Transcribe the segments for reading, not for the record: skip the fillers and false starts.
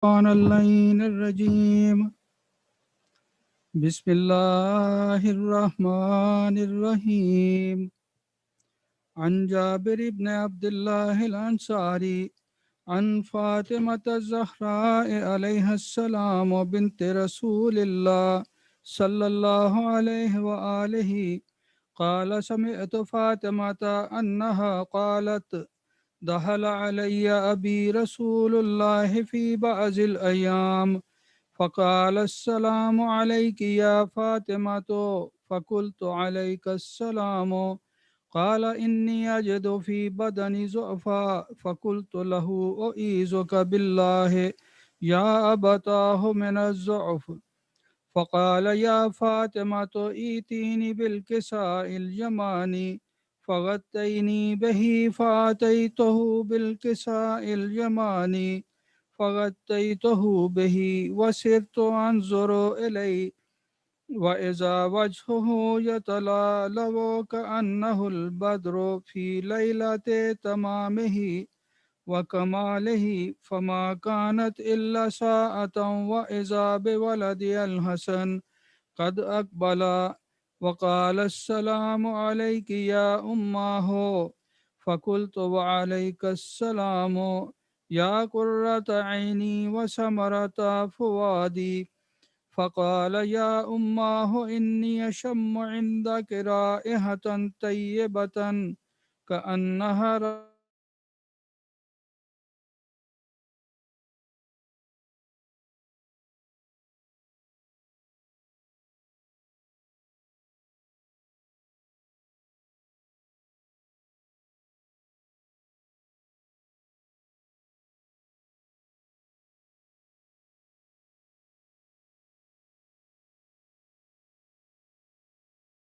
الشيطان اللعين الرجيم بسم الله الرحمن الرحيم عن جابر بن عبد الله الأنصاري عن فاطمة الزهراء عليها السلام بنت رسول الله صلى الله عليه وآله قال سمعت فاطمة أنها قالت دخل علي أبي رسول الله في بعض الأيام فقال السلام عليك يا فاطمة فقلت عليك السلام قال إني أجد في بدني ضعفا فقلت له أعيذك بالله يا أبتاه من الضعف فقال يا فاطمة ائتيني بالكساء اليماني فغطيني به فأتيته بالكساء اليماني فغطيته به وسرت أنظر إليه وإذا وجهه يتلالو كأنه البدر في ليلة تمامه وكماله فما كانت إلا ساعة وإذا بولدي الحسن قد أقبل وقال السلام عليك يا أماه فقلت وعليك السلام يا قرة عيني وسمرة فؤادي فقال يا أماه إني أشم عندك رائحة طيبة كأنها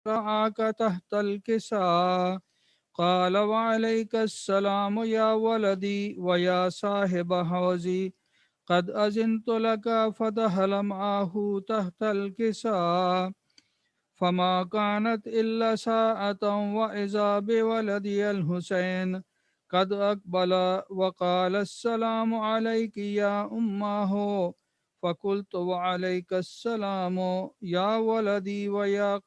رعاك تحت الكساء قال وعليك السلام يا ولدي ويا صاحب حوزي قد أذنت لك فدخل معه تحت الكساء فما كانت إلا ساعة وإذا بولدي الحسين قد أقبل وقال السلام عليك يا أماه فقلت وعليك السلام يا ولدي ويا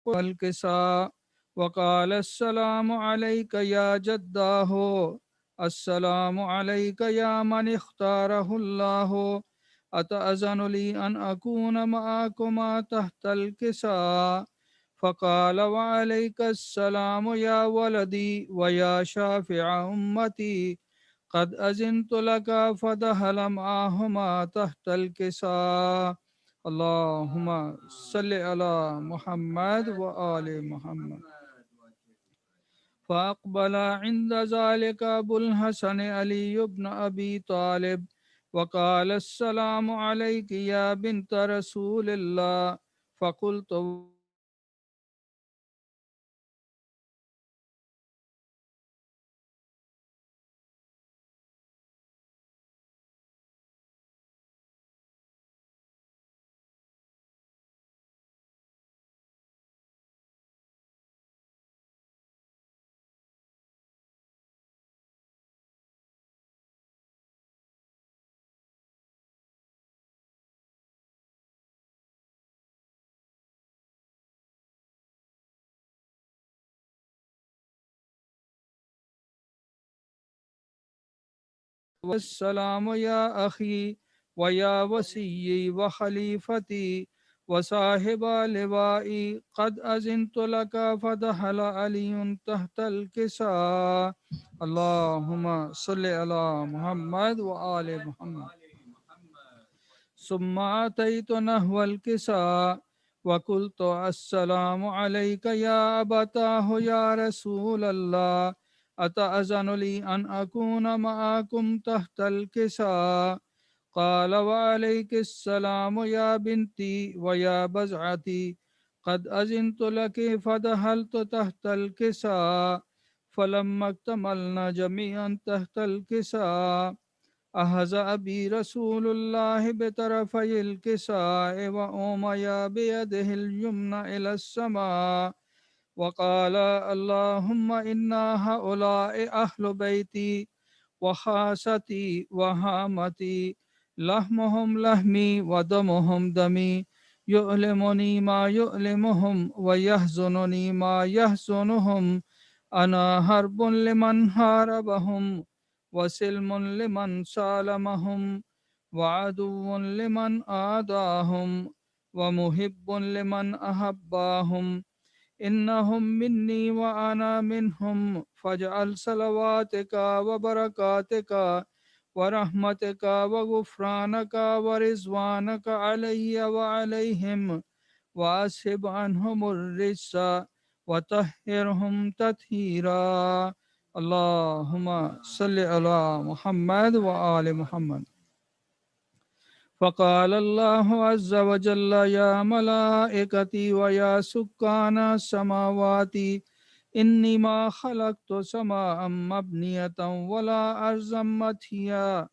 الكساء وقال السلام عليك يا جداه السلام عليك يا من اختاره الله أتأذن لي أن أكون معكما تحت الكساء فقال وعليك السلام يا ولدي ويا شافع أمتي قد أذنت لك فدخل معهما تحت الكساء اللهم صل على محمد وآل محمد فأقبل عند ذلك أبو الحسن علي بن أبي طالب وقال السلام عليك يا بنت رسول الله فقلت والسلام يا أخي ويا وسيي وخليفتي وصاحب لوائي قد أذنت لك فدخل علي تحت الكساء اللهم صل على محمد وآل محمد ثم أتيت نحو الكساء وقلت السلام عليك يا أبتاه يا رسول الله أتأذن لي أن أكون معكم تحت الكساء؟ قال وعليك السلام يا بنتي ويا بزعتي، قد أذنت لك فدخلت تحت الكساء. فلما اكتملنا جميعا تحت الكساء أهزأ بي رسول الله بطرفي الكساء وأومي بيده اليمنى إلى السماء وقال اللهم إنا هؤلاء أهل بيتي وخاستي وهامتي، لحمهم لحمي ودمهم دمي، يؤلمني ما يؤلمهم ويحزنني ما يحزنهم. أنا حرب لمن حاربهم وسلم لمن سالمهم وعدو لمن آداهم ومحب لمن أحباهم. إنهم مني وأنا منهم، فاجعل صلواتك وبركاتك ورحمتك وغفرانك ورضوانك علي وعليهم، وأسحب عنهم الرجس وطهرهم تطهيرا. اللهم صل على محمد وآل محمد. فقال الله عز وجل يا ملائكتي ويا سكان السماوات إني ما خلقت سماء مبنية ولا أرضا مطهيا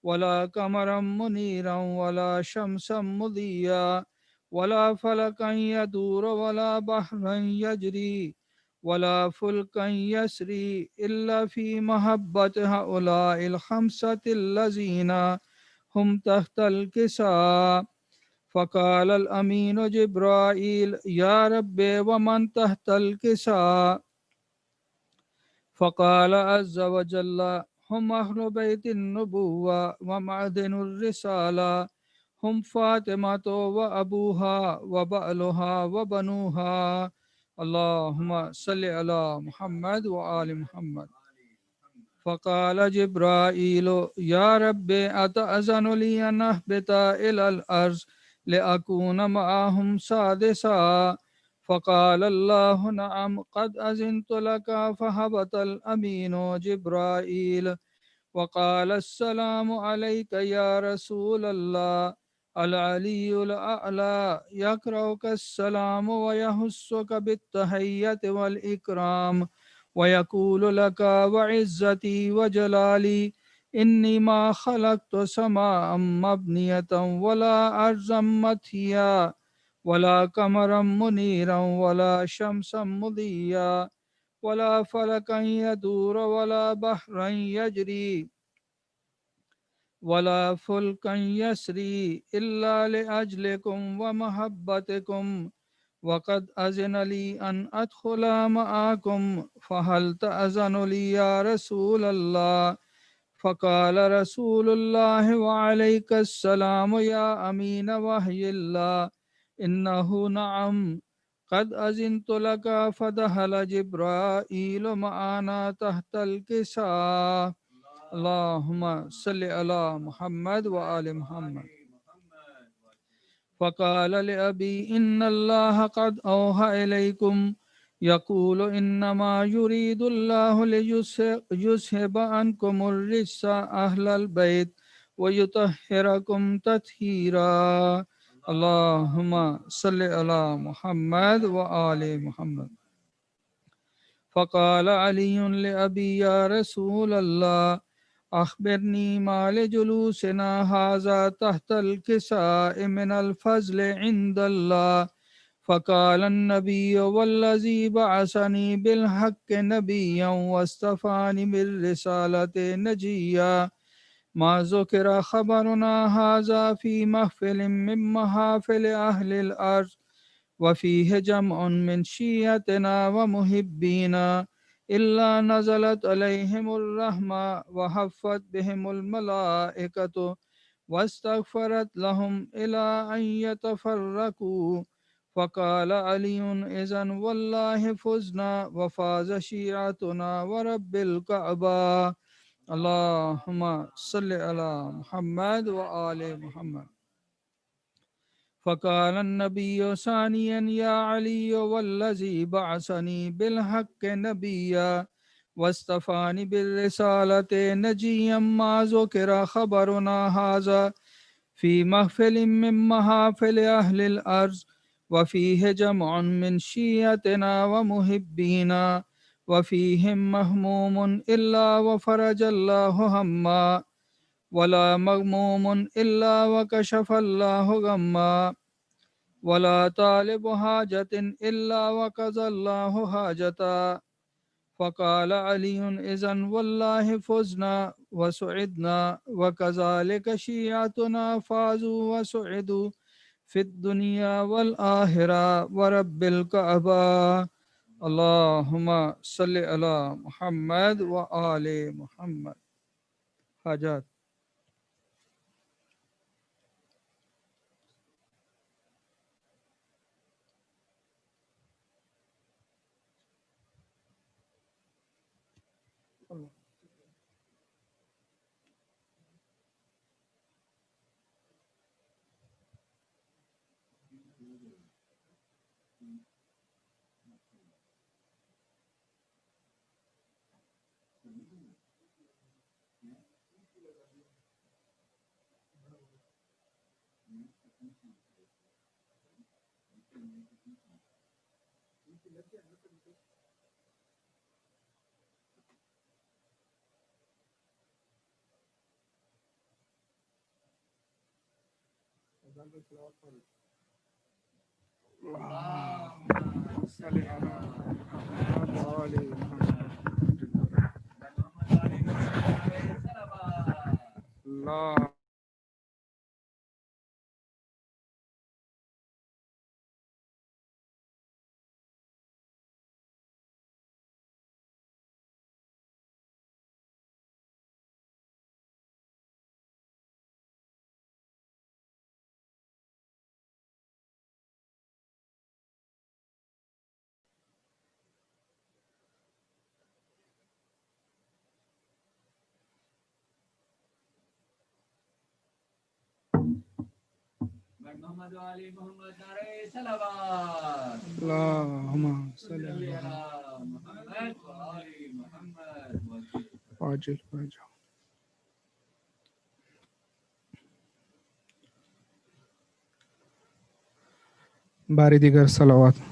ولا قمرا منيرا ولا شمسا مضيا ولا فلكا يدور ولا بحرا يجري ولا فلكا يسري إلا في محبة هؤلاء الخمسة الذين هم تحت الكساء. فقال الأمين جبرائيل يا رب ومن تحت الكساء؟ فقال عز وجل هم أهل بيت النبوة ومعدن الرسالة، هم فاطمة وأبوها وبألها وبنوها. اللهم صل على محمد وآل محمد. فقال جبرائيل يا رب أتأذن لي أن أهبط إلى الأرض لأكون معهم سادسا؟ فقال الله نعم قد أذنت لك. فهبط الأمين جبرائيل وقال السلام عليك يا رسول الله. العلي الأعلى يقرأك السلام ويهسك بالتحية والإكرام ويقول لك وعزتي وجلالي إني ما خلقت سماء مبنية ولا أرضا مطهيا ولا قمرا منيرا ولا شمسا مضيا ولا فلكا يدور ولا بحرا يجري ولا فلكا يسري إلا لأجلكم ومحبتكم، وقد أذن لي أن أدخل معكم، فهل تأذن لي يا رسول الله؟ فقال رسول الله وعليك السلام يا أمين وحي الله إنه نعم قد أذنت لك. فدخل جبرائيل معنا تحت الكساء. اللهم صل على محمد وآل محمد. فقال لأبي إن الله قد أوحى إليكم يقول إنما يريد الله ليذهب عنكم الرجس أهل البيت ويطهركم تطهيرا. اللهم صل على محمد وآل محمد. فقال علي لأبي يا رسول الله أخبرني ما لجلوسنا هذا تحت الكساء من الفضل عند الله. فقال النبي والذي بعثني بالحق نبيا واصطفاني بالرسالة نجيا ما ذكر خبرنا هذا في محفل من محافل أهل الأرض وفيه جمع من شيعتنا ومحبينا إلا نزلت عليهم الرحمة وحفت بهم الملائكة واستغفرت لهم إلى أن يتفرقوا. فقال علي إذن والله فزنا وفاز شيعتنا ورب الكعبة. اللهم صل على محمد وآل محمد. فقال النبي ثانيا يا علي والذي بعثني بالحق نبيا واصطفاني بالرسالة نجيا ما ذكر خبرنا هذا في محفل من محافل أهل الأرض وفيه جمع من شيعتنا ومحبينا وفيهم مهموم إلا وفرج الله هما ولا مغموم إلا وكشف الله غما ولا طالب حاجة إلا وقضى الله حاجتا فقال علي إذن والله فزنا وسعدنا وكذلك شيعتنا فازوا وسعدوا في الدنيا والآخرة ورب الكعبة اللهم صل على محمد وآل محمد حاجات اللہ محمد وعلي محمد نعرہ صلوات اللهم صل صلی على علی محمد وعلی محمد عاجل فاجل باری دیگر صلوات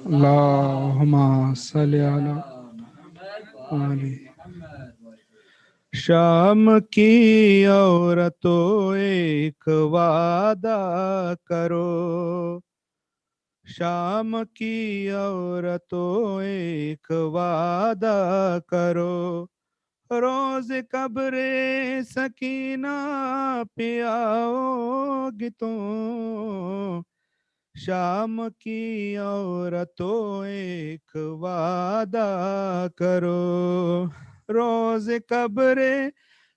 اللهم صل على محمد آل وعلی محمد شام کی عورتوں ایک وعدہ کرو شام کی عورتوں ایک وعدہ کرو روز قبر سکینہ پہ آؤ گی تم شام کی عورتوں ایک وعدہ کرو روز قبر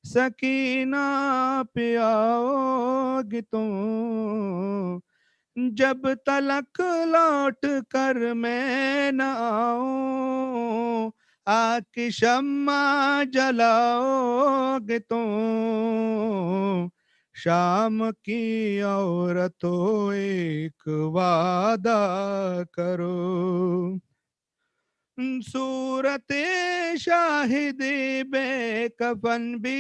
سکینہ پہ آؤ گی تم جب تلک لوٹ کر میں نہ آؤں آگ کی شمع جلاؤ گے تم شام کی عورتوں ایک وعدہ کرو صورت شاہد بے کفن بھی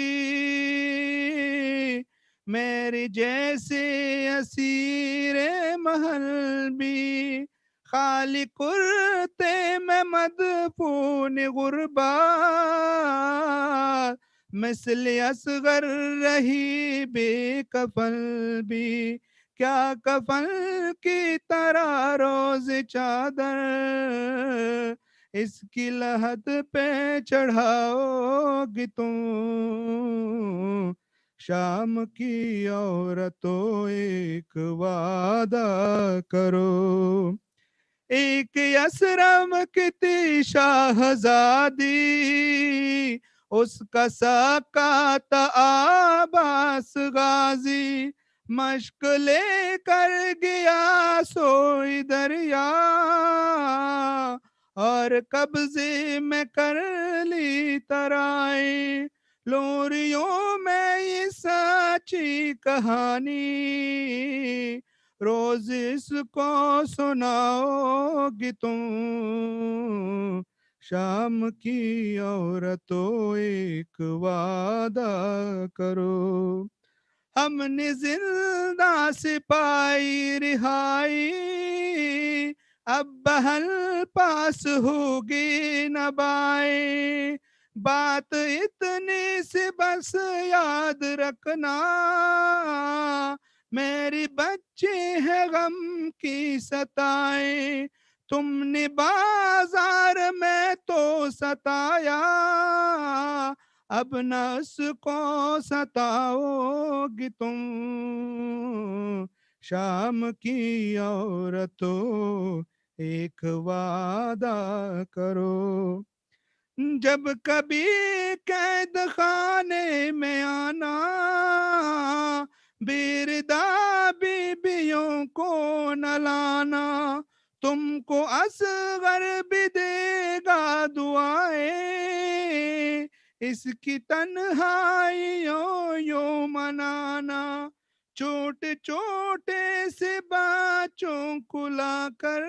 میری جیسے اسیر محل بھی خالی کرتے میں مدفون غربا مثل اصغر رہی بے کفن بھی کیا کفن کی طرح روز چادر اس کی لحد پہ چڑھاؤ گی تم شام کی عورتوں ایک وعدہ کرو ایک یسرم کی تھی شاہزادی اس کا ساقات عباس غازی مشق لے کر گیا سوئی دریا اور قبضے میں کر لی ترائی لوریوں میں یہ سچی کہانی روز اس کو سناؤ گی تم شام کی عورتوں ایک وعدہ کرو، ہم نے زندہ سے پائی رہائی، اب بہل پاس ہوگی نہ بائیں، بات اتنی سی بس یاد رکھنا، میری بچی ہے غم کی ستائیں، تم نے بازار میں تو ستایا، اب نہ اس کو ستاؤ گی تم، شام کی عورتوں ایک وعدہ کرو، جب کبھی قید خانے میں آنا، بیردہ بیبیوں کو نہ لانا، تم کو اصغر بھی دے گا دعائیں، اس کی تنہائیوں یوں منانا، چھوٹے چھوٹے سے بچوں کو لا کر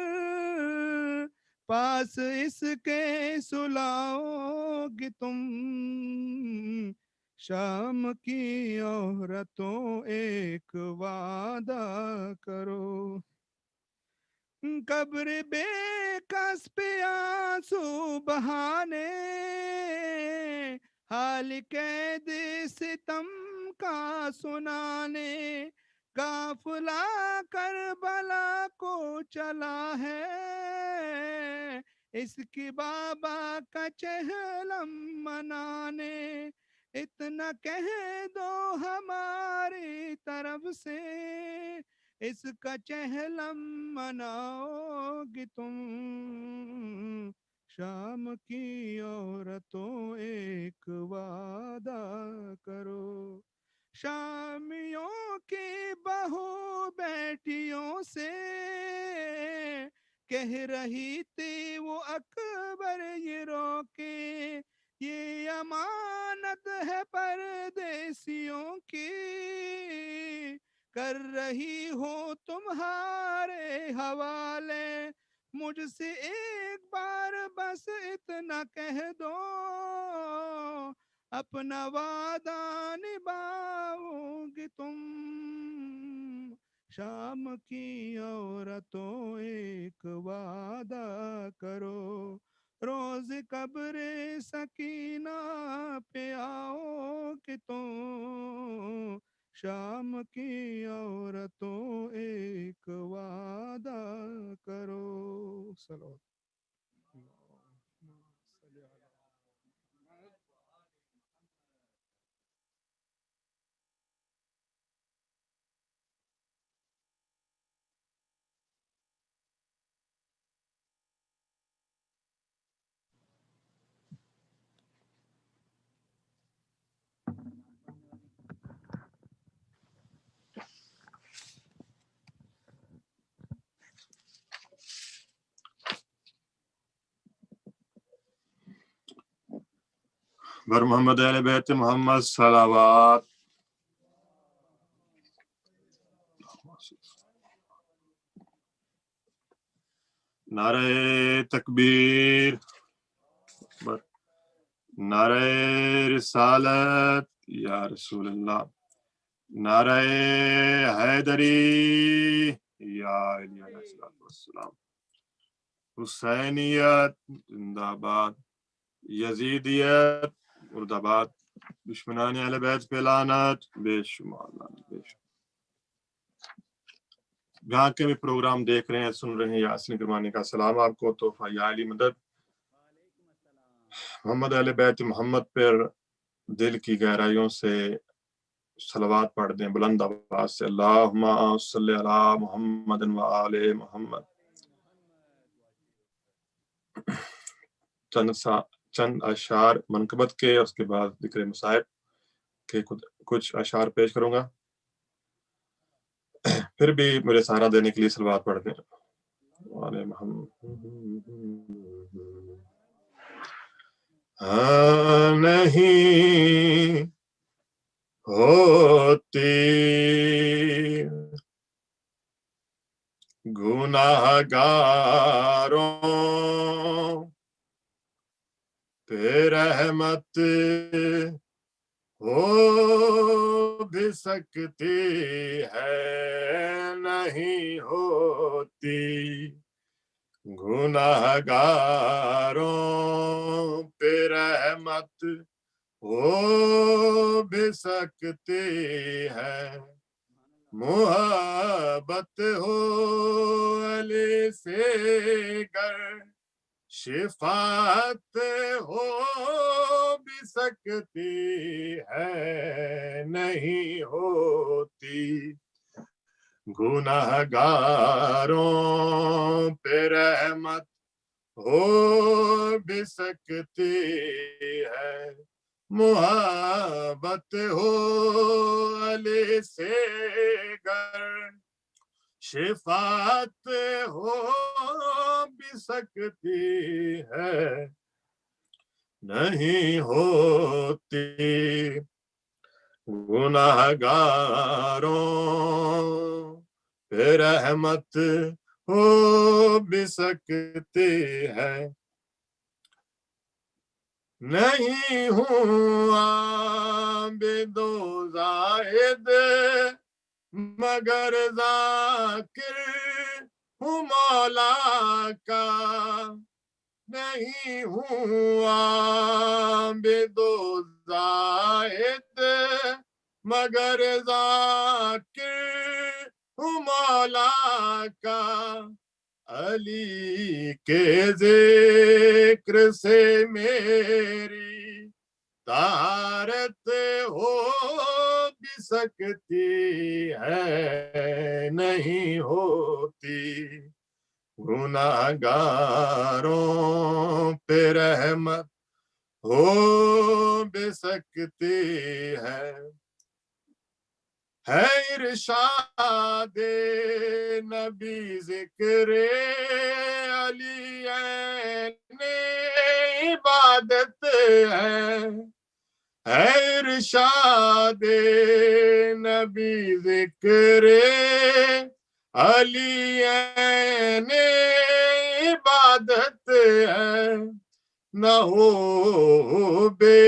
پاس اس کے سلاؤ گی تم، شام کی عورتوں ایک وعدہ کرو، قبر بے کس پہ آنسو بہانے، حال قید ستم کا سنانے، قافلہ کربلا کو چلا ہے، اس کی بابا کا چہلم منانے، اتنا کہہ دو ہماری طرف سے، اس کا چہلم مناؤ گی تم، شام کی عورتوں ایک وعدہ کرو، شامیوں کی بہو بیٹیوں سے کہہ رہی تھی وہ اکبر یہ رو کے، یہ امانت ہے پردیسیوں کی، کر رہی ہو تمہارے حوالے، مجھ سے ایک بار بس اتنا کہہ دو، اپنا وعدہ نبھاؤ گی تم، شام کی عورتوں ایک وعدہ کرو، روز قبر سکینہ پہ آؤ کہ تم، شام کی عورتوں ایک وعدہ کرو، صلوات بر محمد اہل بیت محمد صلوات، نعرہ تکبیر، نعرہ رسالت یا رسول اللہ، نعرہ حیدری یا علیہ السلام، حسینیت زندہ باد، یزیدیت مرد آباد، دشمنان اہل بیت پہ لعنت بے شمار، لعنت بے شمار، جہاں کے بھی پروگرام دیکھ رہے ہیں، سن رہے ہیں، یاسین کروانے کا سلام آپ کو، تحفہ یا علی مدد، محمد اہل بیت محمد پر دل کی گہرائیوں سے صلوات پڑھ دیں بلند آواز سے، اللہم صلی علی محمد و آل محمد، چند اشعار منقبت کے، اور اس کے بعد ذکر مصائب کے کچھ اشعار پیش کروں گا، پھر بھی مجھے سہارا دینے کے لیے صلوات پڑھ دیں آل محمد۔ نہیں ہوتی گناہگاروں پہ رحمت ہو بھی سکتی ہے نہیں ہوتی، گناہگاروں پہ رحمت ہو بھی سکتی ہے، محبت ہو علی سے گر شفاعت ہو بھی سکتی ہے نہیں ہوتی، گناہگاروں پہ رحمت ہو بھی سکتی ہے، محبت ہو علی سے گر شفاعت ہو بھی سکتی ہے نہیں ہوتی، گناہگاروں پہ رحمت ہو بھی سکتی ہے، نہیں ہوں عابد و زاہد مگر ذاکر ہوں مولا کا، نہیں ہوں عابد و زاہد مگر ذاکر ہوں مولا کا، علی کے ذکر سے میری طہارت ہو بھی سکتی ہے نہیں ہوتی، گناہگاروں پہ رحمت ہو بھی سکتی ہے ارشاد نبی ذکر علی عین عبادت ہے ارشاد نبی ذکر علی عین عبادت ہے، نہ ہو بے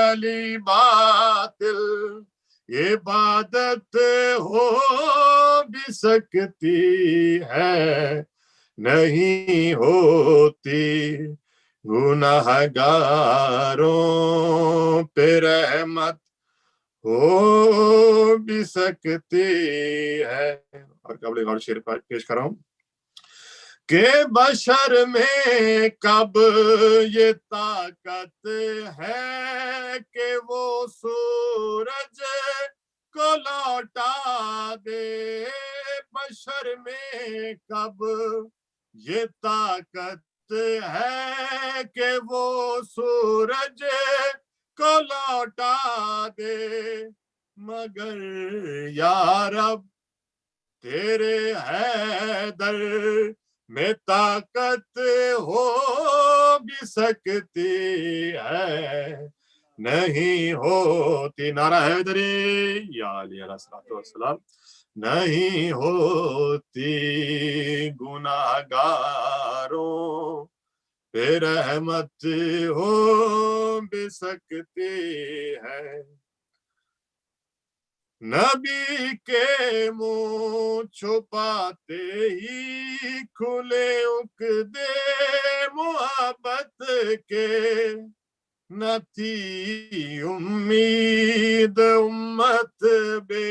علی باطل عبادت ہو بھی سکتی ہے نہیں ہوتی، گناہگاروں پہ رحمت ہو بھی سکتی ہے۔ اور قبل غور شعر پیش کر رہا ہوں کہ بشر میں کب یہ طاقت ہے کہ وہ سورج کو لوٹا دے، بشر میں کب یہ طاقت ہے کہ وہ سورج کو لوٹا دے، مگر یا رب تیرے حیدر میں طاقت ہو بھی سکتی ہے نہیں ہوتی، نعرہ حیدری یا علیہ السلام، نہیں ہوتی، گناہگاروں پہ رحمت ہو بھی سکتی ہے، نبی کے منہ چھپاتے ہی کھلے عقدے محبت کے، نہ تھی امید امت بے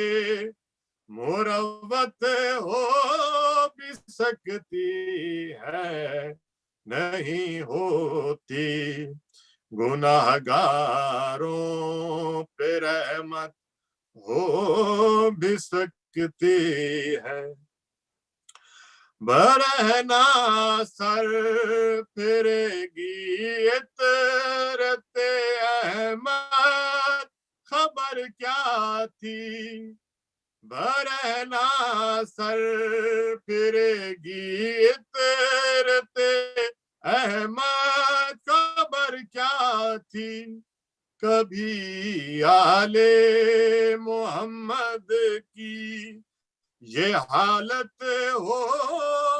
مروت ہو بھی سکتی ہے نہیں ہوتی، گناہگاروں پہ رحمت ہو بھی سکتی ہے، برہنا سر پھرے گی عطرت احمد خبر کیا تھی، برہنا سر پھرے گی عطرت احمد خبر کیا تھی، کبھی آل محمد کی یہ حالت ہو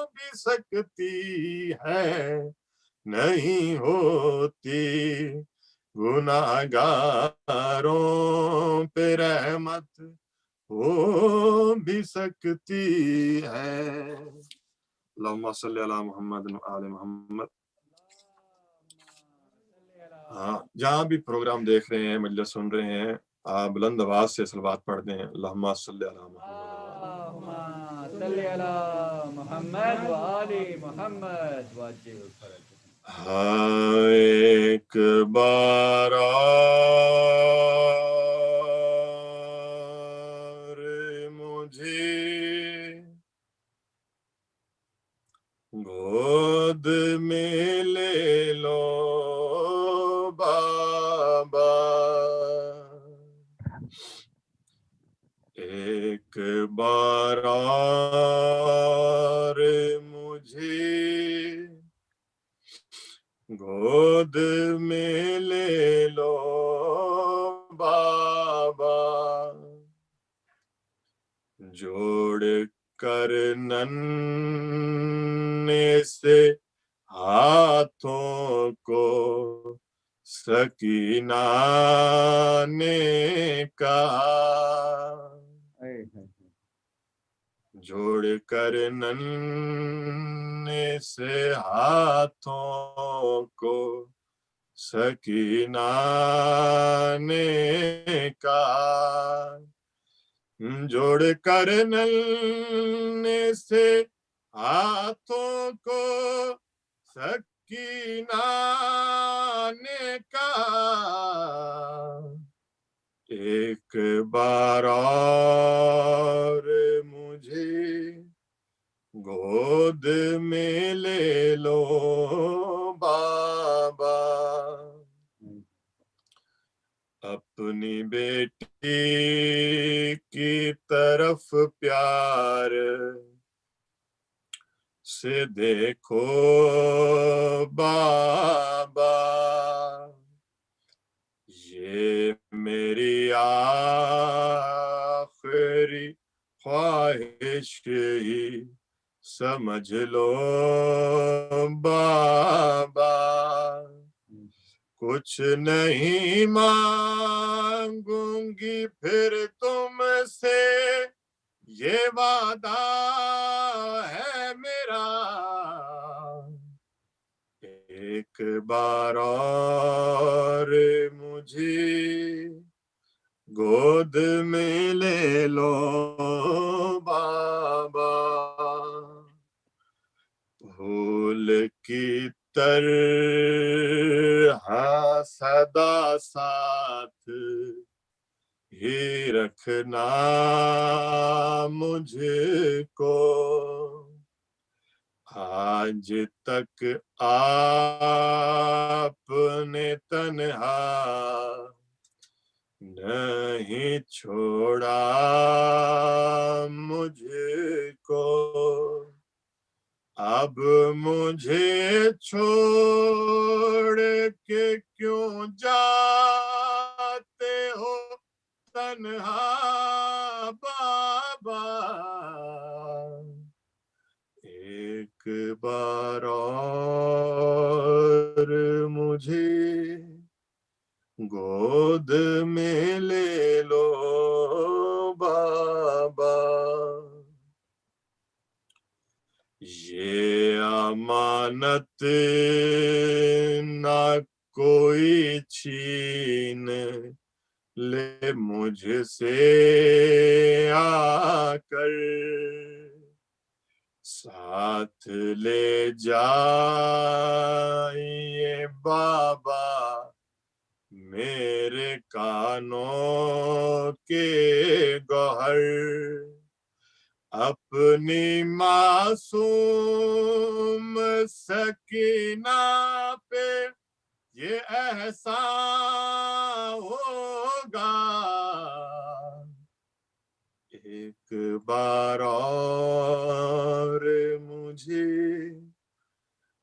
بھی سکتی ہے नहीं होती, गुनाहगारों पे रहमत हो भी सकती है। अल्लाहुम्मा सल्ली अला मुहम्मद व आले मुहम्मद। हाँ, जहाँ भी प्रोग्राम देख रहे हैं, मजलिस सुन रहे हैं, आप बुलंद आवाज से सलवात पढ़ दें। अल्लाहुम्मा सल्ली अला मुहम्मद व आले मुहम्मद। हाँ, एक बार और मुझे गोद में ले लो बाबा, एक बार और मुझे गोद में ले लो बाबा, जोड़ कर नन्हे से हाथों को सकीना ने कहा, जोड़ कर नन्हे से हाथों को सकीना ने कहा, जोड़ कर नन्हे से हाथों को सकीना ने कहा, एक बार और मुझे गोद में ले लो बाबा, अपनी बेटी की तरफ प्यार से देखो बाबा, ये मेरी आखिरी ख्वाहिश ही समझ लो बाबा, कुछ नहीं मांगूंगी फिर तुमसे, ये वादा है मेरा, एक बार और मुझे गोद में ले लो बाबा, भूल की तरह सदा साथ ही रखना मुझको, आज तक आपने तन्हा नहीं छोड़ा मुझको, अब मुझे छोड़ के क्यों जाते हो तन्हा बाबा, एक बार और मुझे गोद में ले लो बाबा, ये अमानत ना कोई छीन ले मुझसे आकर, साथ ले जाइए बाबा मेरे कानों के गौहर, अपनी मासूम सकीना पे ये एहसान होगा, एक बार और मुझे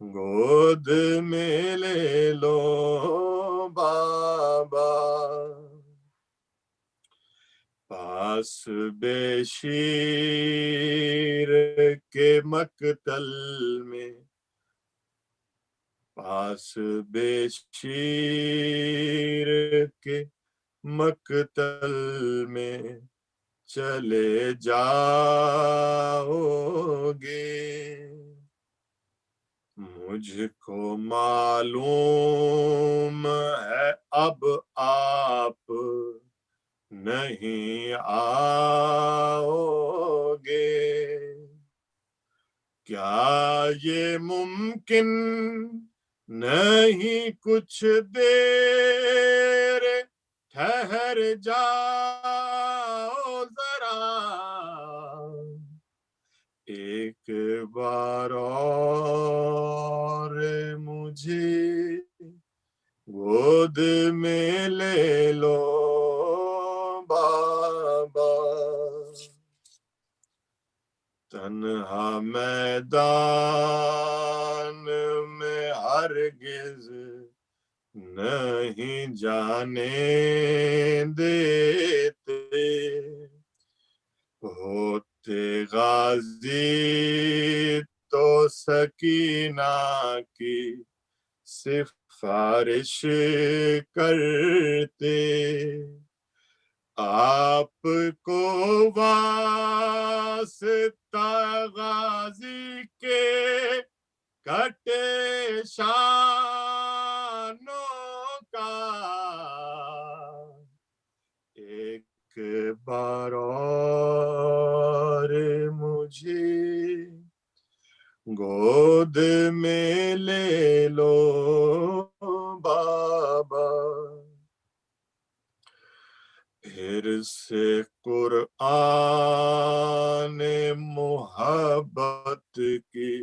गोद में ले लो बाबा, पास बेशीर के मकतल में पास बेशीर के मकतल में चले जाओगे। मुझको मालूम है अब आप नहीं आओगे। क्या ये मुमकिन नहीं कुछ देर ठहर जाओ जरा। एक बार और मुझे गोद में ले लो बाबा। तन्हा मैदान में हरगिज नहीं जाने देते। होते गाजी तो सकीना की सिफारिश करते। आपको वास्ता गाजी के कटे शानों का एक बार और मुझे गोद में ले लो बाबा। फिर से कुरआन मोहब्बत की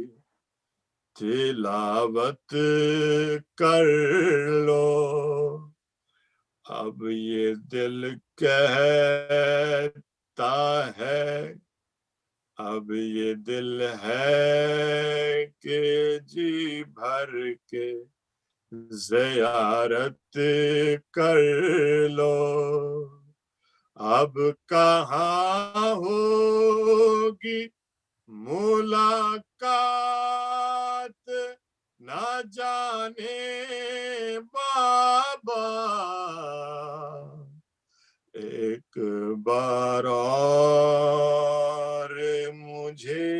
तिलावत कर लो। अब ये दिल कहता है, अब ये दिल है कि जी भर के ज़ियारत कर लो। अब कहाँ होगी मुलाकात ना जाने बाबा। एक बार और मुझे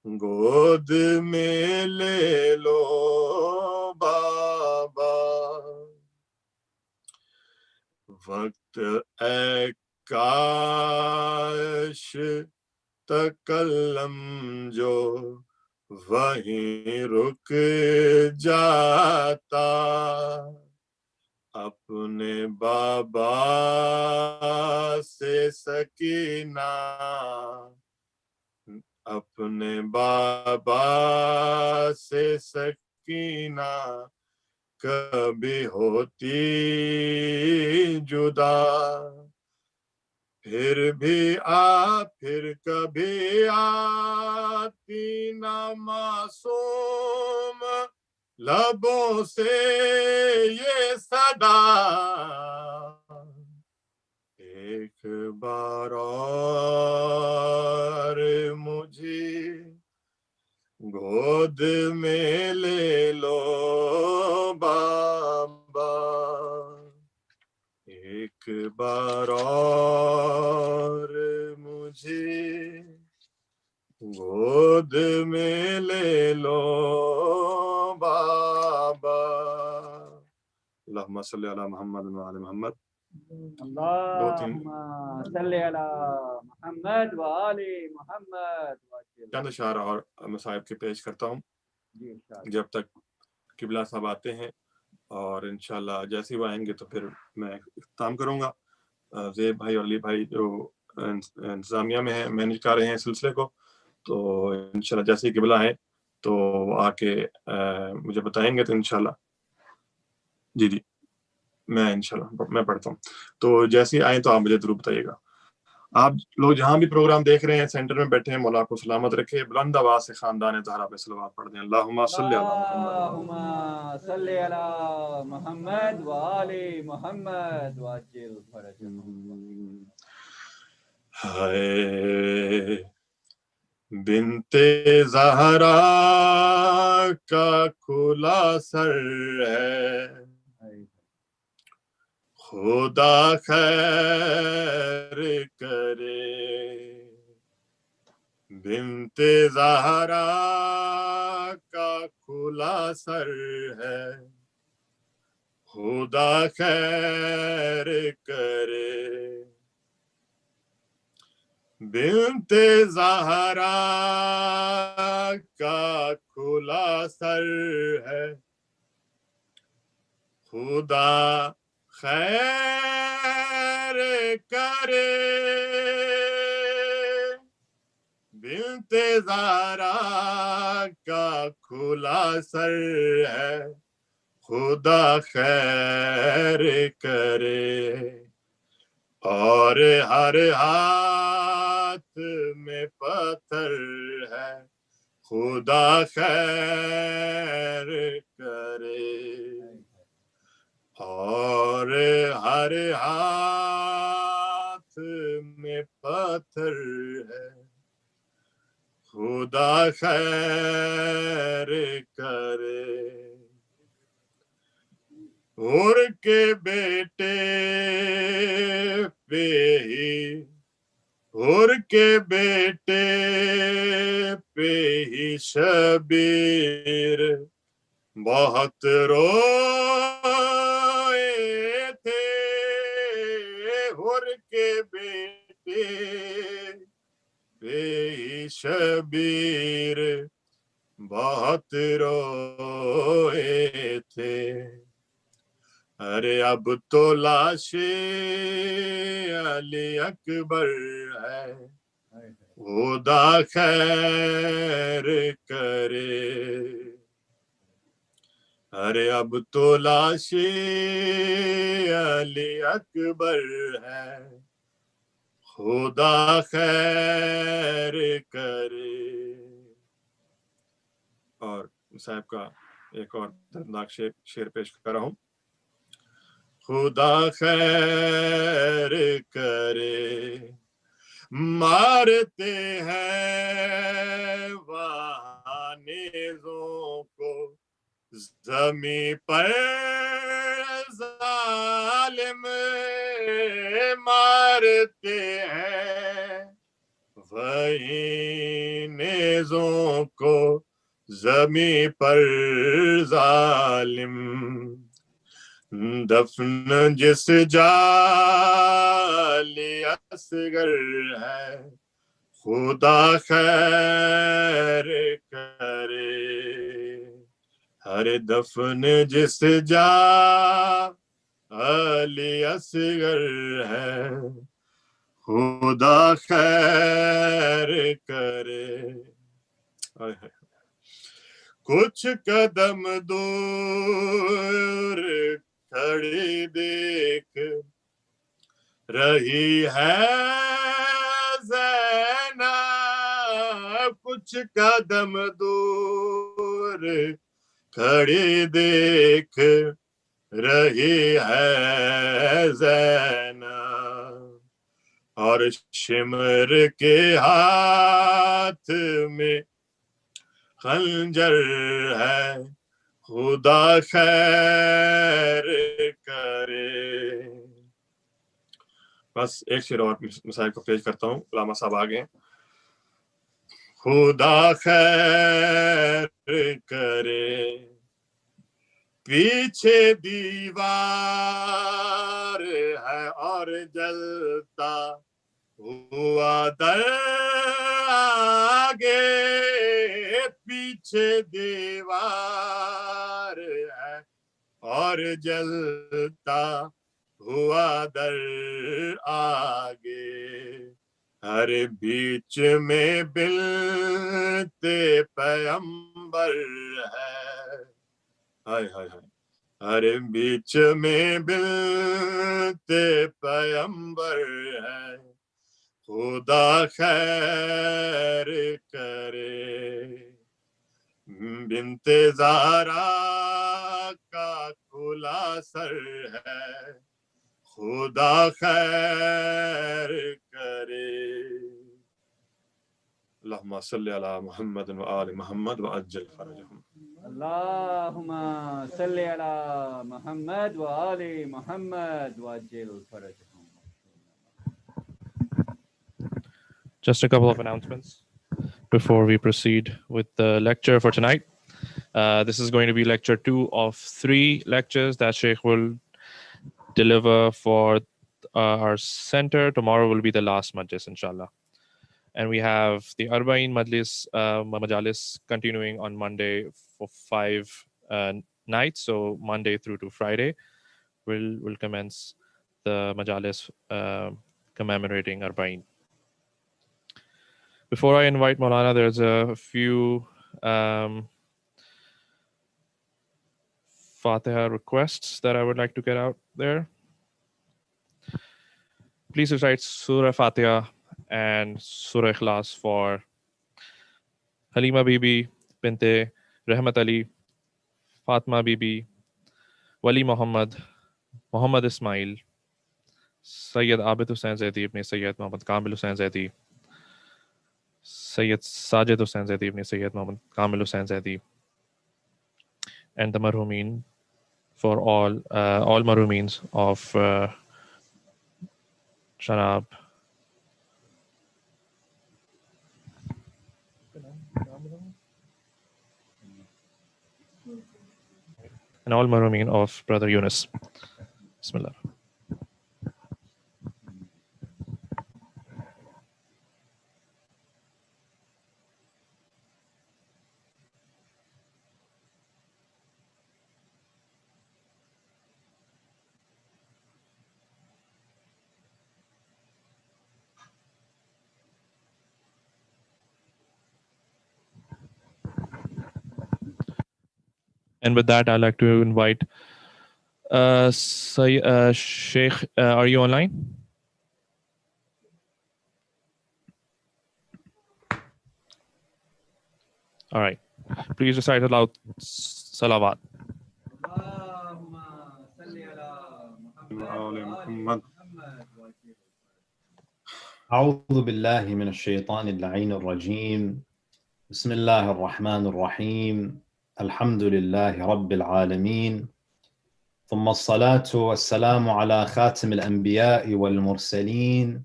गोद में ले लो बाबा। वक्त ए काश तकल्लम जो वहीं रुक जाता। अपने बाबा से सकीना, अपने बाबा से सकीना कभी होती जुदा। फिर कभी आती ना मासूम लबों से ये सदा। एक बार और मुझे गोद में ले लो बाबा। एक बार और मुझे गोद में ले लो बाबा। अल्लाहुम्मा सल्ली अला मुहम्मद व आले मुहम्मद। अल्लाहुम्मा सल्ली अला मुहम्मद व आले मुहम्मद। चंद अशार और मसाइब के पेश करता हूँ जब तक किबला साहब आते हैं, और इंशाल्लाह जैसे वो आएंगे तो फिर मैं इख्तिताम करूँगा। ज़ेब भाई और अली भाई जो इंतजामिया में है, मैनेज कर रहे हैं सिलसिले को, तो इंशाल्लाह जैसे ही किबला आए तो आके मुझे बताएंगे तो इंशाल्लाह जी मैं इंशाल्लाह मैं पढ़ता हूँ। तो जैसे ही आए तो आप मुझे जरूर बताइएगा। आप लोग जहाँ भी प्रोग्राम देख रहे हैं, सेंटर में बैठे हैं, मौला को सलामत रखे। बुलंद आवाज से खानदान ज़हरा पे सलवात पढ़ दें। अल्लाहुम्मा सल्ली अला मुहम्मद व आले मुहम्मद वाजिल फरजहम। हाय बिनते ज़हरा کا کھلا سر ہے، خدا خیر کرے، بنت زہرا کا کھلا سر ہے، خدا خیر کرے، بنت زہرا کا کھلا سر ہے، خدا خیر کرے، بنت زہرا کا کھلا سر ہے، خدا خیر کرے، اور ہر ہاتھ میں پتھر ہے، خدا خیر کرے، اور ہر ہاتھ میں پتھر ہے، خدا خیر کرے، اور کے بیٹے پہ ہی، اور کے بیٹے پہ ہی شبیر بہت روئے تھے، اور کے بیٹے پہ ہی شبیر بہت روئے تھے، ارے اب تو لاش علی اکبر ہے، خدا خیر کرے، ارے اب تو لاش علی اکبر ہے، خدا خیر کرے۔ اور صاحب کا ایک اور دردناک شعر پیش کر رہا ہوں۔ خدا خیر کرے، مارتے ہیں وہاں نیزوں کو زمیں پر ظالم، مارتے ہیں وہیں نیزوں کو زمیں پر ظالم، دفن جس جا علی اصغر ہے، خدا خیر کرے، ہر دفن جس جا علی اصغر ہے، خدا خیر کرے۔ کچھ قدم دور کھڑی دیکھ رہی ہے زینب، کچھ قدم دور کھڑی دیکھ رہی ہے زینب، اور شمر کے ہاتھ میں خنجر ہے، خدا خیر کرے۔ بس ایک شعر اور مسائل کو پیش کرتا ہوں، علامہ صاحب آگے ہیں۔ خدا خیر کرے، پیچھے دیوار ہے اور جلتا ہوا در آگے، پیچھے دیوار ہے اور جلتا ہوا در آگے، ہر بیچ میں بنت پیغمبر ہے، ہائے ہائے ہائے، ہر بیچ میں بنت پیغمبر ہے، خدا خیر کرے، بنت زہرا کا کھلا سر ہے، خدا خیر کرے۔ اللہم صلی علی محمد و آل محمد و عجل فرجہم۔ Allahumma salli ala Muhammad wa ali Muhammad wa ajil farajahum. Just a couple of announcements before we proceed with the lecture for tonight. This is going to be lecture 2 of 3 lectures that Sheikh will deliver for our center. Tomorrow will be the last Majlis, inshallah. And we have the Arba'in Majlis, Majalis continuing on Monday for 5 nights. So Monday through to Friday, we'll commence the Majalis commemorating Arba'in. Before I invite Maulana, there's a few Fatiha requests that I would like to get out there. Please recite Surah Fatiha and Surah Ikhlas for Halima Bibi, Binte Rahmat Ali, Fatma Bibi, Wali Muhammad, Muhammad Ismail, Sayyid Abid Hussain Zaidi ibn Sayyid Muhammad Kamil Hussain Zaidi, Sayyid Sajid Hussain Zaidi ibn Sayyid Muhammad Kamil Hussain Zaidi, and the Marhumin for all Marhumins of Shanab. And all Marhumin of Brother Yunus. Bismillah. And with that, I'd like to invite Sheikh, are you online? All right. Please recite aloud salawat. أعوذ بالله من الشيطان اللعين الرجيم. بسم الله الرحمن الرحيم. الحمد لله رب العالمين، ثم الصلاة والسلام على خاتم الأنبياء والمرسلين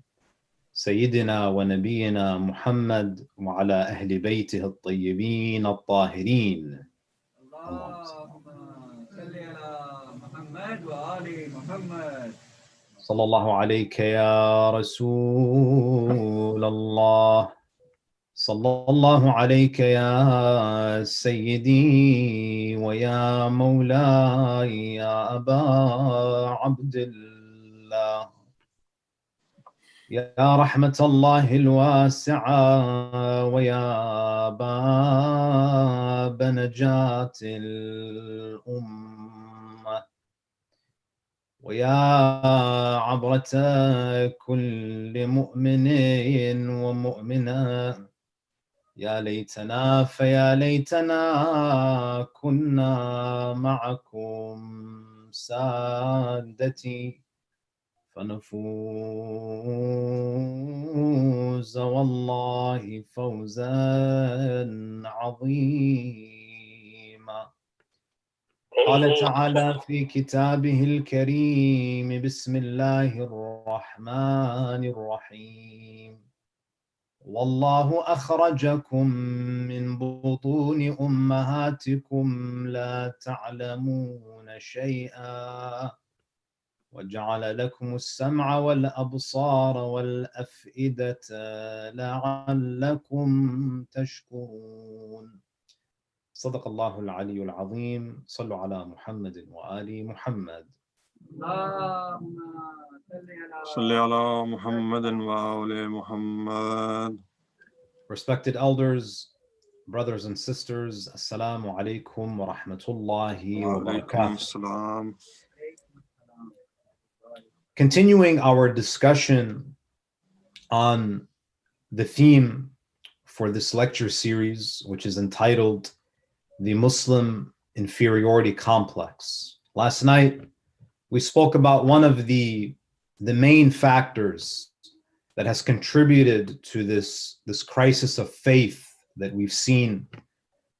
سيدنا ونبينا محمد وعلى أهل بيته الطيبين الطاهرين. اللهم صل على محمد وآل محمد. صلى الله عليك يا رسول الله، صلى الله عليك يا سيدي ويا مولاي يا أبا عبد الله، يا رحمة الله الواسعة ويا باب نجاة الأمة، ويا عبرة كل مؤمن ومؤمنة، يا ليتنا فيا ليتنا كنا معكم سادتي فنفوز والله فوزا عظيما. قال تعالى في كتابه الكريم: بسم الله الرحمن الرحيم: والله أخرجكم من بطون أمهاتكم لا تعلمون شيئا وجعل لكم السمع والأبصار والأفئدة لعلكم تشكرون. صدق الله العلي العظيم. صلوا على محمد وآل محمد. صل على محمد وآل محمد. Respected elders, brothers and sisters, Assalamu alaikum wa rahmatullahi wa barakatuh. Continuing our discussion on the theme for this lecture series, which is entitled The Muslim Inferiority Complex. Last night, we spoke about one of the main factors that has contributed to this crisis of faith that we've seen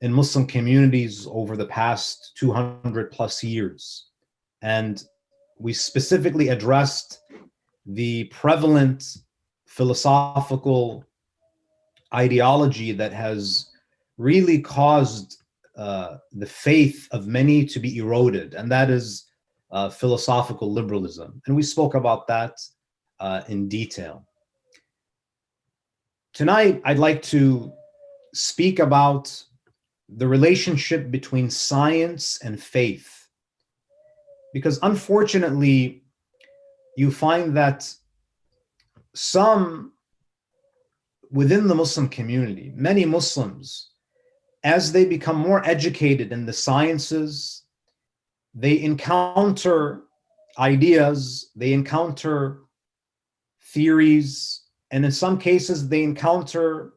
in Muslim communities over the past 200 plus years. And we specifically addressed the prevalent philosophical ideology that has really caused the faith of many to be eroded, and that is philosophical liberalism. And we spoke about that in detail. Tonight, I'd like to speak about the relationship between science and faith, because unfortunately, you find that some within the Muslim community, many Muslims, as they become more educated in the sciences, they encounter ideas, they encounter theories, and in some cases, they encounter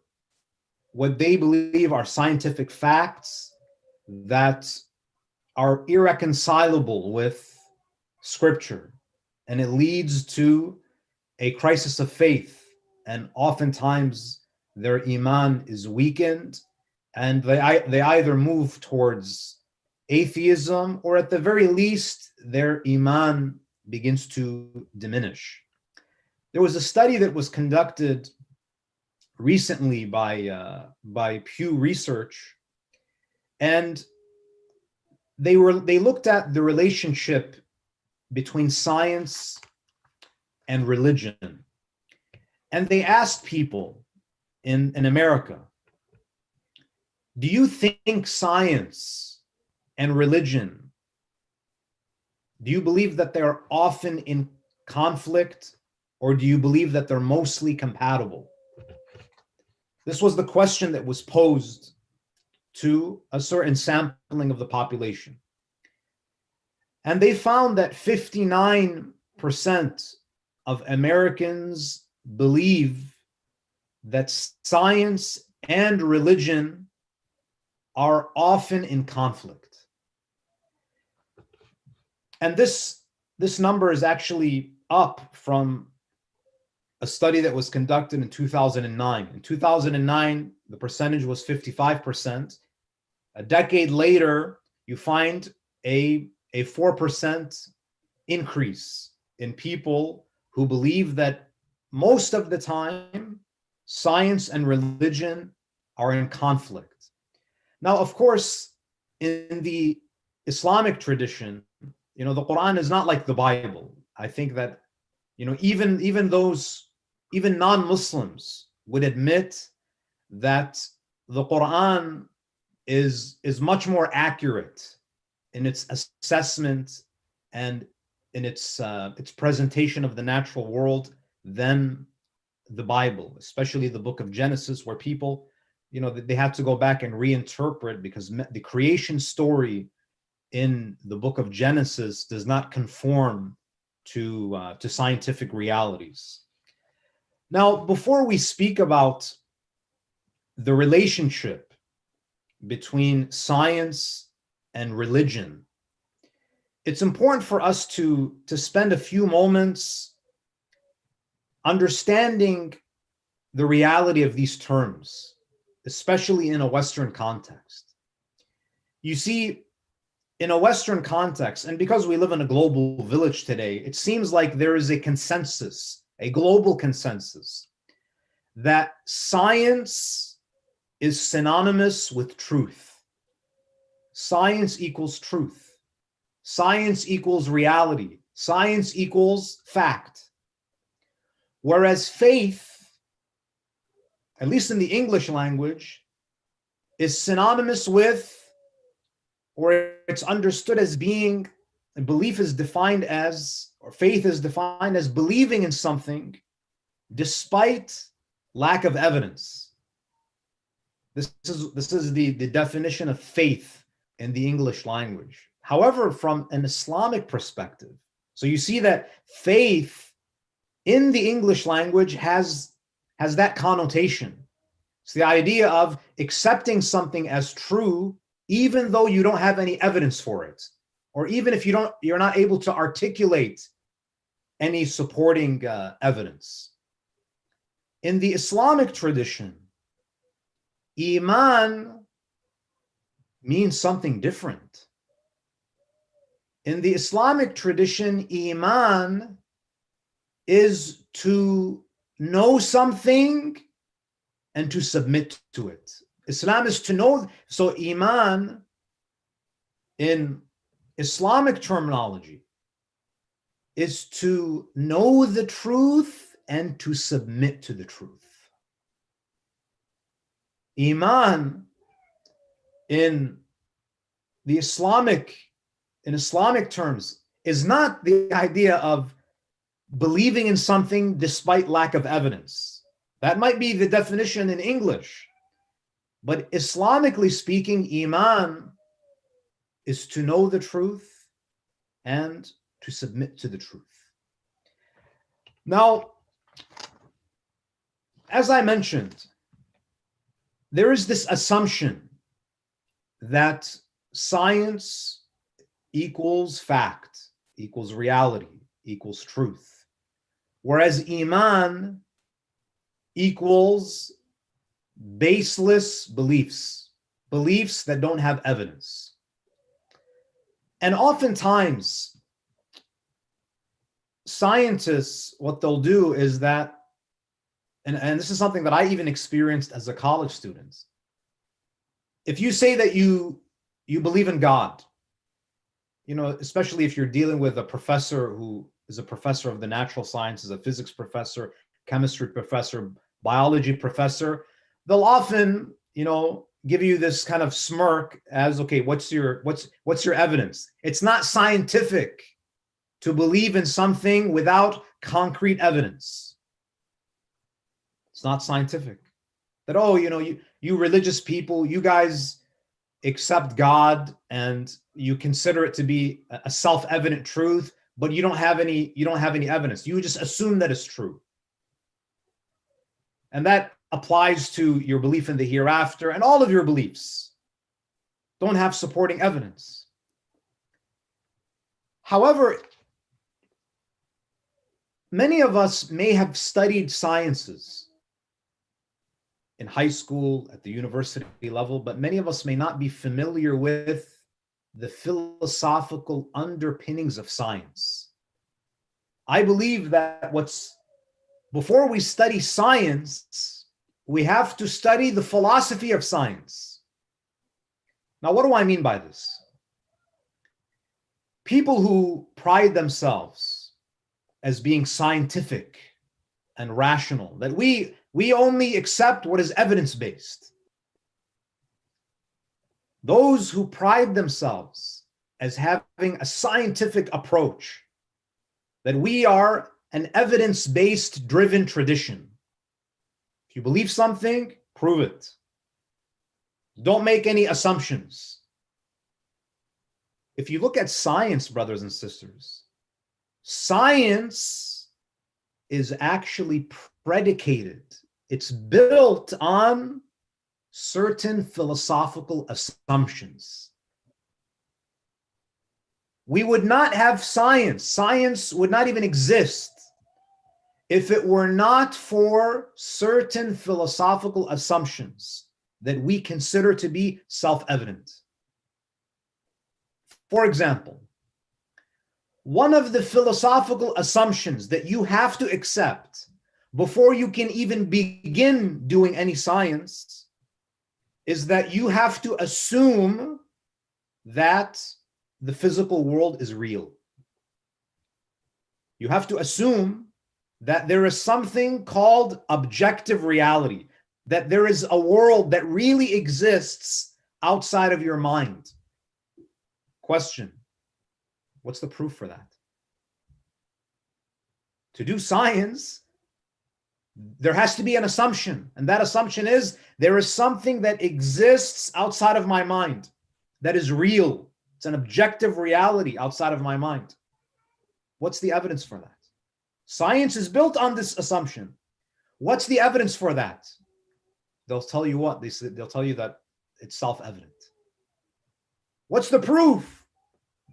what they believe are scientific facts that are irreconcilable with scripture. And it leads to a crisis of faith. And oftentimes their iman is weakened, and they either move towards atheism, or at the very least, their iman begins to diminish. There was a study that was conducted recently by Pew Research, and they looked at the relationship between science and religion. And they asked people in America, do you think science and religion, do you believe that they're often in conflict, or do you believe that they're mostly compatible? This was the question that was posed to a certain sampling of the population. And they found that 59% of Americans believe that science and religion are often in conflict. And this number is actually up from a study that was conducted in 2009. In 2009, the percentage was 55%. A decade later, you find a 4% increase in people who believe that most of the time, science and religion are in conflict. Now, of course, in the Islamic tradition, the Quran is not like the Bible. I think that, even non-Muslims would admit that the Quran is much more accurate in its assessment and in its presentation of the natural world than the Bible, especially the book of Genesis, where people, they have to go back and reinterpret, because the creation story in the book of Genesis does not conform to scientific realities. Now, before we speak about the relationship between science and religion, it's important for us to spend a few moments understanding the reality of these terms, especially in a Western context. You see, in a Western context, and because we live in a global village today, it seems like there is a consensus, a global consensus, that science is synonymous with truth. Science equals truth. Science equals reality. Science equals fact. Whereas faith, at least in the English language, is synonymous with, or it's understood as being, a belief is defined as, or faith is defined as believing in something despite lack of evidence. This is the definition of faith in the English language. However, from an Islamic perspective, so you see that faith in the English language has that connotation. It's the idea of accepting something as true even though you don't have any evidence for it, or even if you're not able to articulate any supporting evidence. In the Islamic tradition, Iman means something different. In the Islamic tradition, Iman is to know something and to submit to it. Islam is to know. So Iman in Islamic terminology is to know the truth and to submit to the truth. Iman in Islamic terms is not the idea of believing in something despite lack of evidence. That might be the definition in English, but Islamically speaking, Iman is to know the truth and to submit to the truth. Now, as I mentioned, there is this assumption that science equals fact, equals reality, equals truth, whereas Iman equals baseless beliefs that don't have evidence. And oftentimes, scientists, what they'll do is that, and this is something that I even experienced as a college student. If you say that you believe in God, especially if you're dealing with a professor who is a professor of the natural sciences, a physics professor, chemistry professor, biology professor, they'll often, give you this kind of smirk as, okay, what's your evidence? It's not scientific to believe in something without concrete evidence. It's not scientific. That, you religious people, you guys accept God and you consider it to be a self-evident truth, but you don't have any evidence. You just assume that it's true. And that applies to your belief in the hereafter, and all of your beliefs don't have supporting evidence. However, many of us may have studied sciences in high school, at the university level, but many of us may not be familiar with the philosophical underpinnings of science. I believe that before we study science, we have to study the philosophy of science. Now, what do I mean by this? People who pride themselves as being scientific and rational, that we only accept what is evidence-based. Those who pride themselves as having a scientific approach, that we are an evidence-based driven tradition. If you believe something, prove it. Don't make any assumptions. If you look at science, brothers and sisters, science is actually predicated. It's built on certain philosophical assumptions. We would not have science. Science would not even exist if it were not for certain philosophical assumptions that we consider to be self-evident. For example, one of the philosophical assumptions that you have to accept before you can even begin doing any science is that you have to assume that the physical world is real. You have to assume that there is something called objective reality, that there is a world that really exists outside of your mind. Question: what's the proof for that? To do science, there has to be an assumption, and that assumption is there is something that exists outside of my mind that is real. It's an objective reality outside of my mind. What's the evidence for that? Science is built on this assumption. What's the evidence for that? They'll tell you what? They'll tell you that it's self-evident. What's the proof?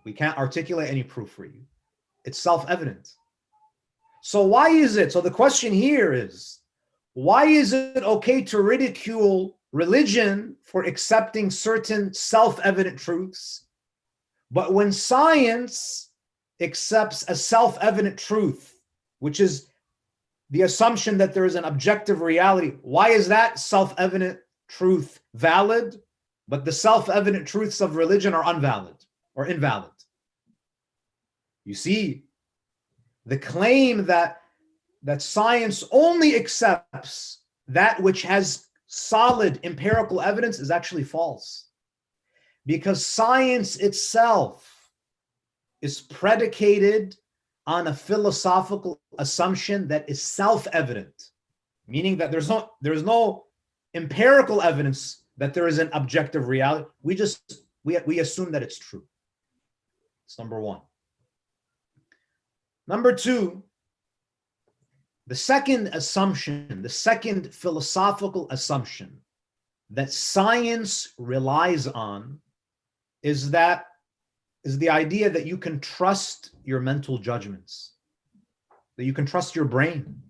We can't articulate any proof for you. It's self-evident. So why is it? So the question here is, why is it okay to ridicule religion for accepting certain self-evident truths, but when science accepts a self-evident truth, which is the assumption that there is an objective reality, why is that self-evident truth valid, but the self-evident truths of religion are invalid? You see, the claim that science only accepts that which has solid empirical evidence is actually false, because science itself is predicated on a philosophical assumption that is self-evident, meaning that there's no empirical evidence that there is an objective reality. We assume that it's true. It's number one. Number two, the second assumption, the second philosophical assumption that science relies on is the idea that you can trust your mental judgments, that you can trust your brain.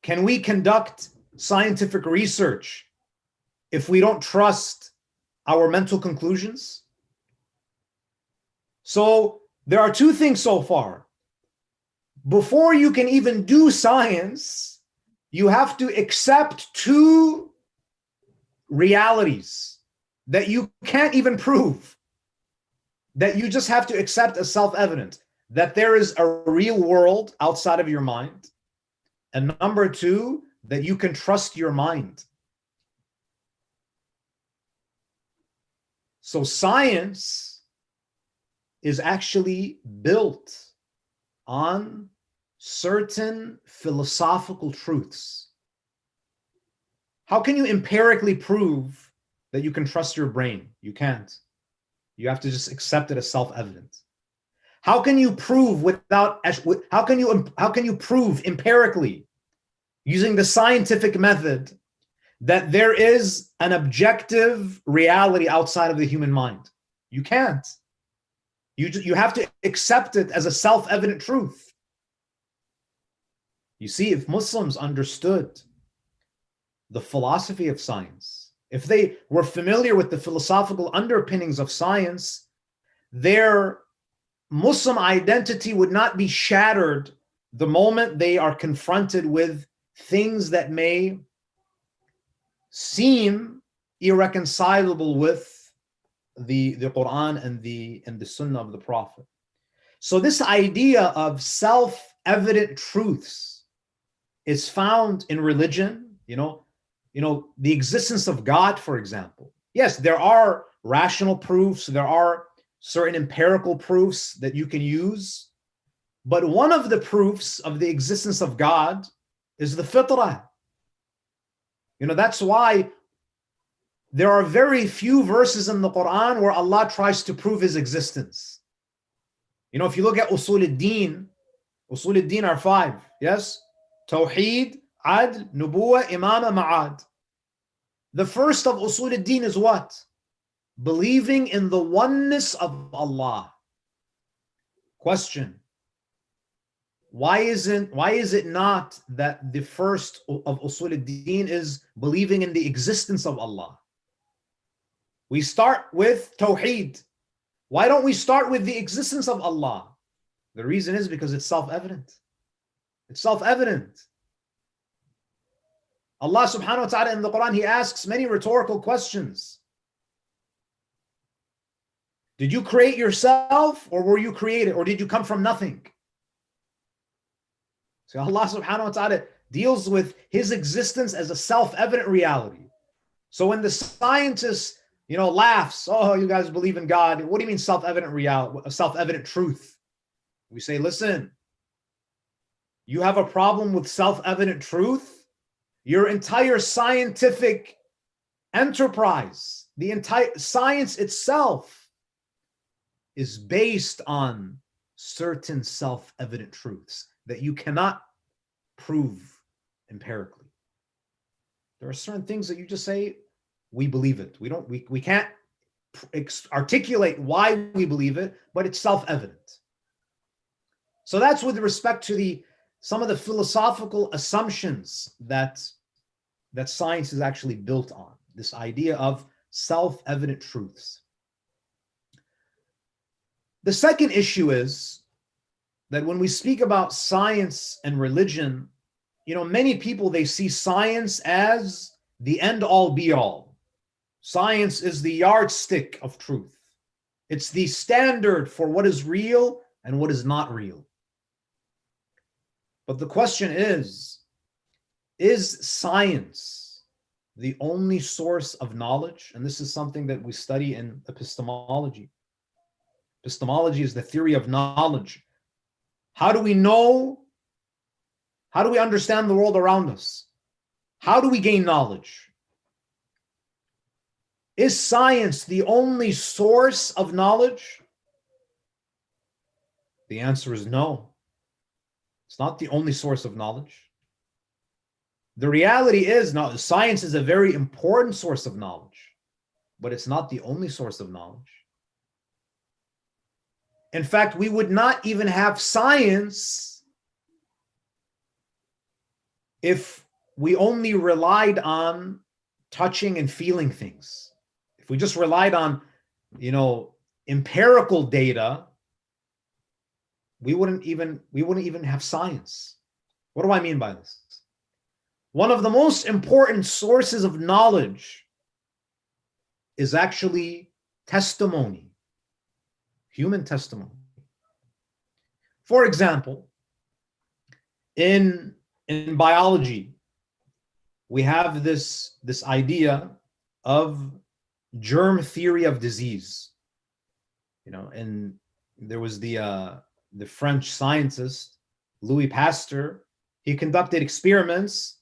Can we conduct scientific research if we don't trust our mental conclusions? So there are two things so far. Before you can even do science, you have to accept two realities that you can't even prove, that you just have to accept as self-evident, that there is a real world outside of your mind, and number two, that you can trust your mind. So science is actually built on certain philosophical truths. How can you empirically prove that you can trust your brain? You can't. You have to just accept it as self-evident. How can you prove how can you prove empirically using the scientific method that there is an objective reality outside of the human mind? You can't. You have to accept it as a self-evident truth. You see, if Muslims understood the philosophy of science, if they were familiar with the philosophical underpinnings of science, their Muslim identity would not be shattered the moment they are confronted with things that may seem irreconcilable with the Quran and the Sunnah of the Prophet. So this idea of self-evident truths is found in religion, the existence of God, for example. Yes, there are rational proofs, there are certain empirical proofs that you can use, but one of the proofs of the existence of God is the fitrah. That's why there are very few verses in the Quran where Allah tries to prove his existence. If you look at usul al-din are 5, yes? Tawheed, Adl, Nubuwa, Imama, Ma'ad. The first of usul al-din is what? Believing in the oneness of Allah. Question: why is it not that the first of usul al-din is believing in the existence of Allah? We start with Tawheed. Why don't we start with the existence of Allah? The reason is because it's self-evident. It's self-evident. Allah subhanahu wa ta'ala in the Quran, he asks many rhetorical questions. Did you create yourself, or were you created, or did you come from nothing? So Allah subhanahu wa ta'ala deals with his existence as a self-evident reality. So when the scientist, laughs, oh, you guys believe in God, what do you mean self-evident reality, self-evident truth? We say, listen, you have a problem with self-evident truth? Your entire scientific enterprise, the entire science itself is based on certain self-evident truths that you cannot prove empirically. There are certain things that you just say, we believe it. We can't articulate why we believe it, but it's self-evident. So that's with respect to some of the philosophical assumptions that that science is actually built on, this idea of self-evident truths. The second issue is that when we speak about science and religion, many people, they see science as the end-all be-all. Science is the yardstick of truth. It's the standard for what is real and what is not real. But the question is science the only source of knowledge? And this is something that we study in epistemology. Epistemology is the theory of knowledge. How do we know? How do we understand the world around us? How do we gain knowledge? Is science the only source of knowledge? The answer is no. It's not the only source of knowledge. The reality is, now, science is a very important source of knowledge, but it's not the only source of knowledge. In fact, we would not even have science if we only relied on touching and feeling things. If we just relied on, empirical data, we wouldn't even have science. What do I mean by this? One of the most important sources of knowledge is actually testimony, human testimony. For example, in biology, we have this idea of germ theory of disease. And there was the French scientist Louis Pasteur. He conducted experiments,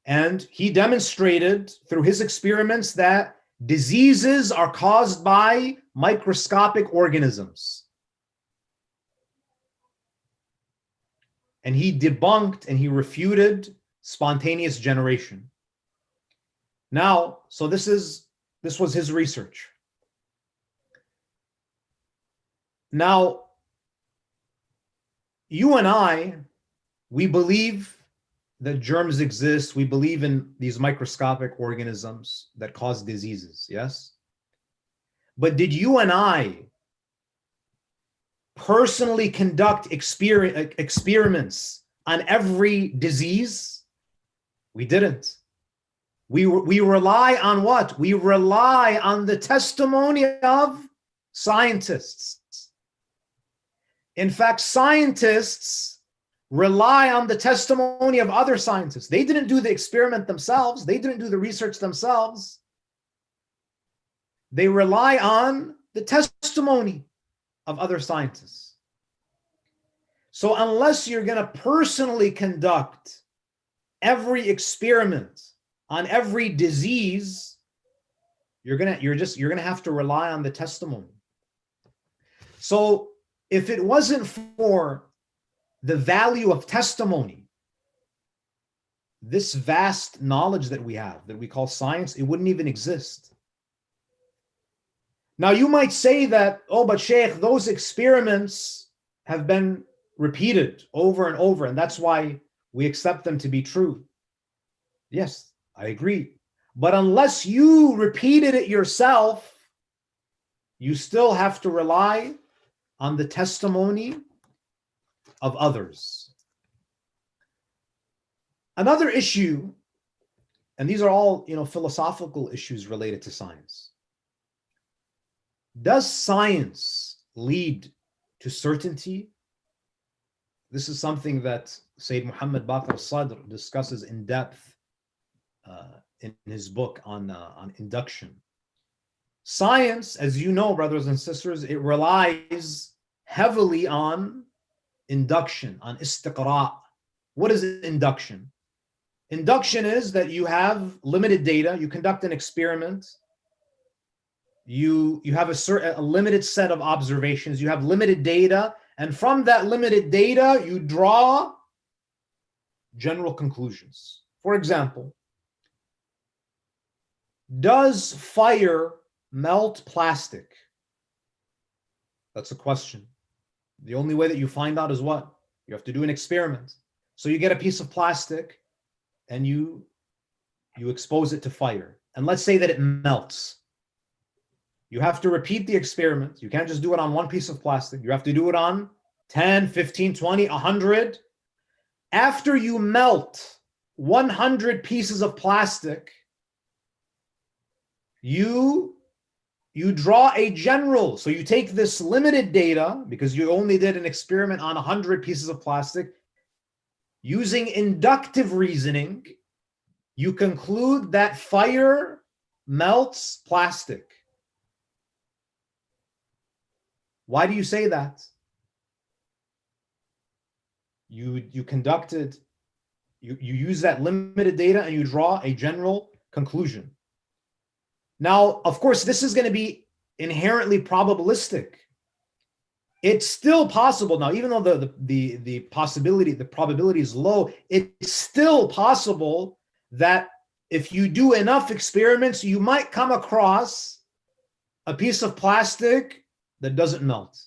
and he demonstrated through his experiments that diseases are caused by microscopic organisms. And he debunked and he refuted spontaneous generation. Now, so this was his research. Now, you and I, we believe that germs exist. We believe in these microscopic organisms that cause diseases, yes? But did you and I personally conduct experiments on every disease? We didn't. We rely on what? We rely on the testimony of scientists. In fact, scientists rely on the testimony of other scientists. They didn't do the experiment themselves. They didn't do the research themselves. They rely on the testimony of other scientists. So unless you're going to personally conduct every experiment on every disease, you're going to have to rely on the testimony. So if it wasn't for the value of testimony, this vast knowledge that we have, that we call science, it wouldn't even exist. Now you might say that, oh, but Shaykh, those experiments have been repeated over and over, and that's why we accept them to be true. Yes, I agree. But unless you repeated it yourself, you still have to rely on the testimony of others. Another issue, and these are all, philosophical issues related to science. Does science lead to certainty? This is something that Sayyid Muhammad Baqir al-Sadr discusses in depth in his book on induction. Science, as you know, brothers and sisters, it relies heavily on induction, on istiqra'. What is induction? Induction is that you have limited data, you conduct an experiment, you have a limited set of observations, you have limited data, and from that limited data, you draw general conclusions. For example, does fire melt plastic? That's a question. The only way that you find out is what? You have to do an experiment. So you get a piece of plastic and you you expose it to fire, and let's say that it melts. You have to repeat the experiment. You can't just do it on one piece of plastic. You have to do it on 10, 15, 20, 100. After you melt 100 pieces of plastic, you draw a general. So you take this limited data, because you only did an experiment on 100 pieces of plastic. Using inductive reasoning, you conclude that fire melts plastic. Why do you say that? You use that limited data and you draw a general conclusion. Now, of course, this is going to be inherently probabilistic. It's still possible now, even though the probability is low, it's still possible that if you do enough experiments, you might come across a piece of plastic that doesn't melt.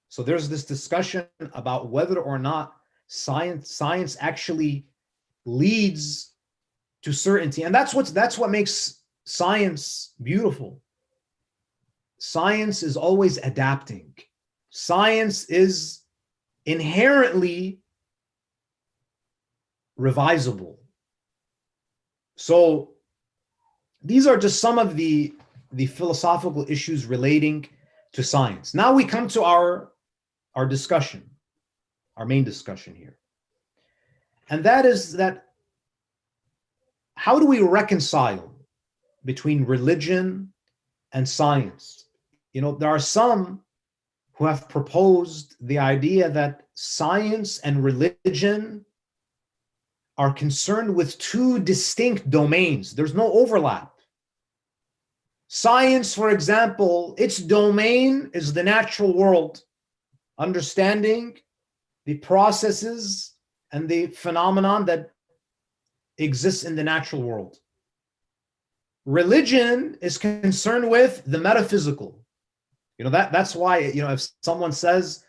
So there's this discussion about whether or not science actually leads to certainty. And that's what makes science beautiful. Science is always adapting. Science is inherently revisable. So these are just some of the philosophical issues relating to science. Now we come to our discussion, our main discussion here. And that is that how do we reconcile between religion and science? You know, there are some who have proposed the idea that science and religion are concerned with two distinct domains. There's no overlap. Science, for example, its domain is the natural world, understanding the processes and the phenomenon that exists in the natural world. Religion is concerned with the metaphysical. You know, that's why, you know, if someone says,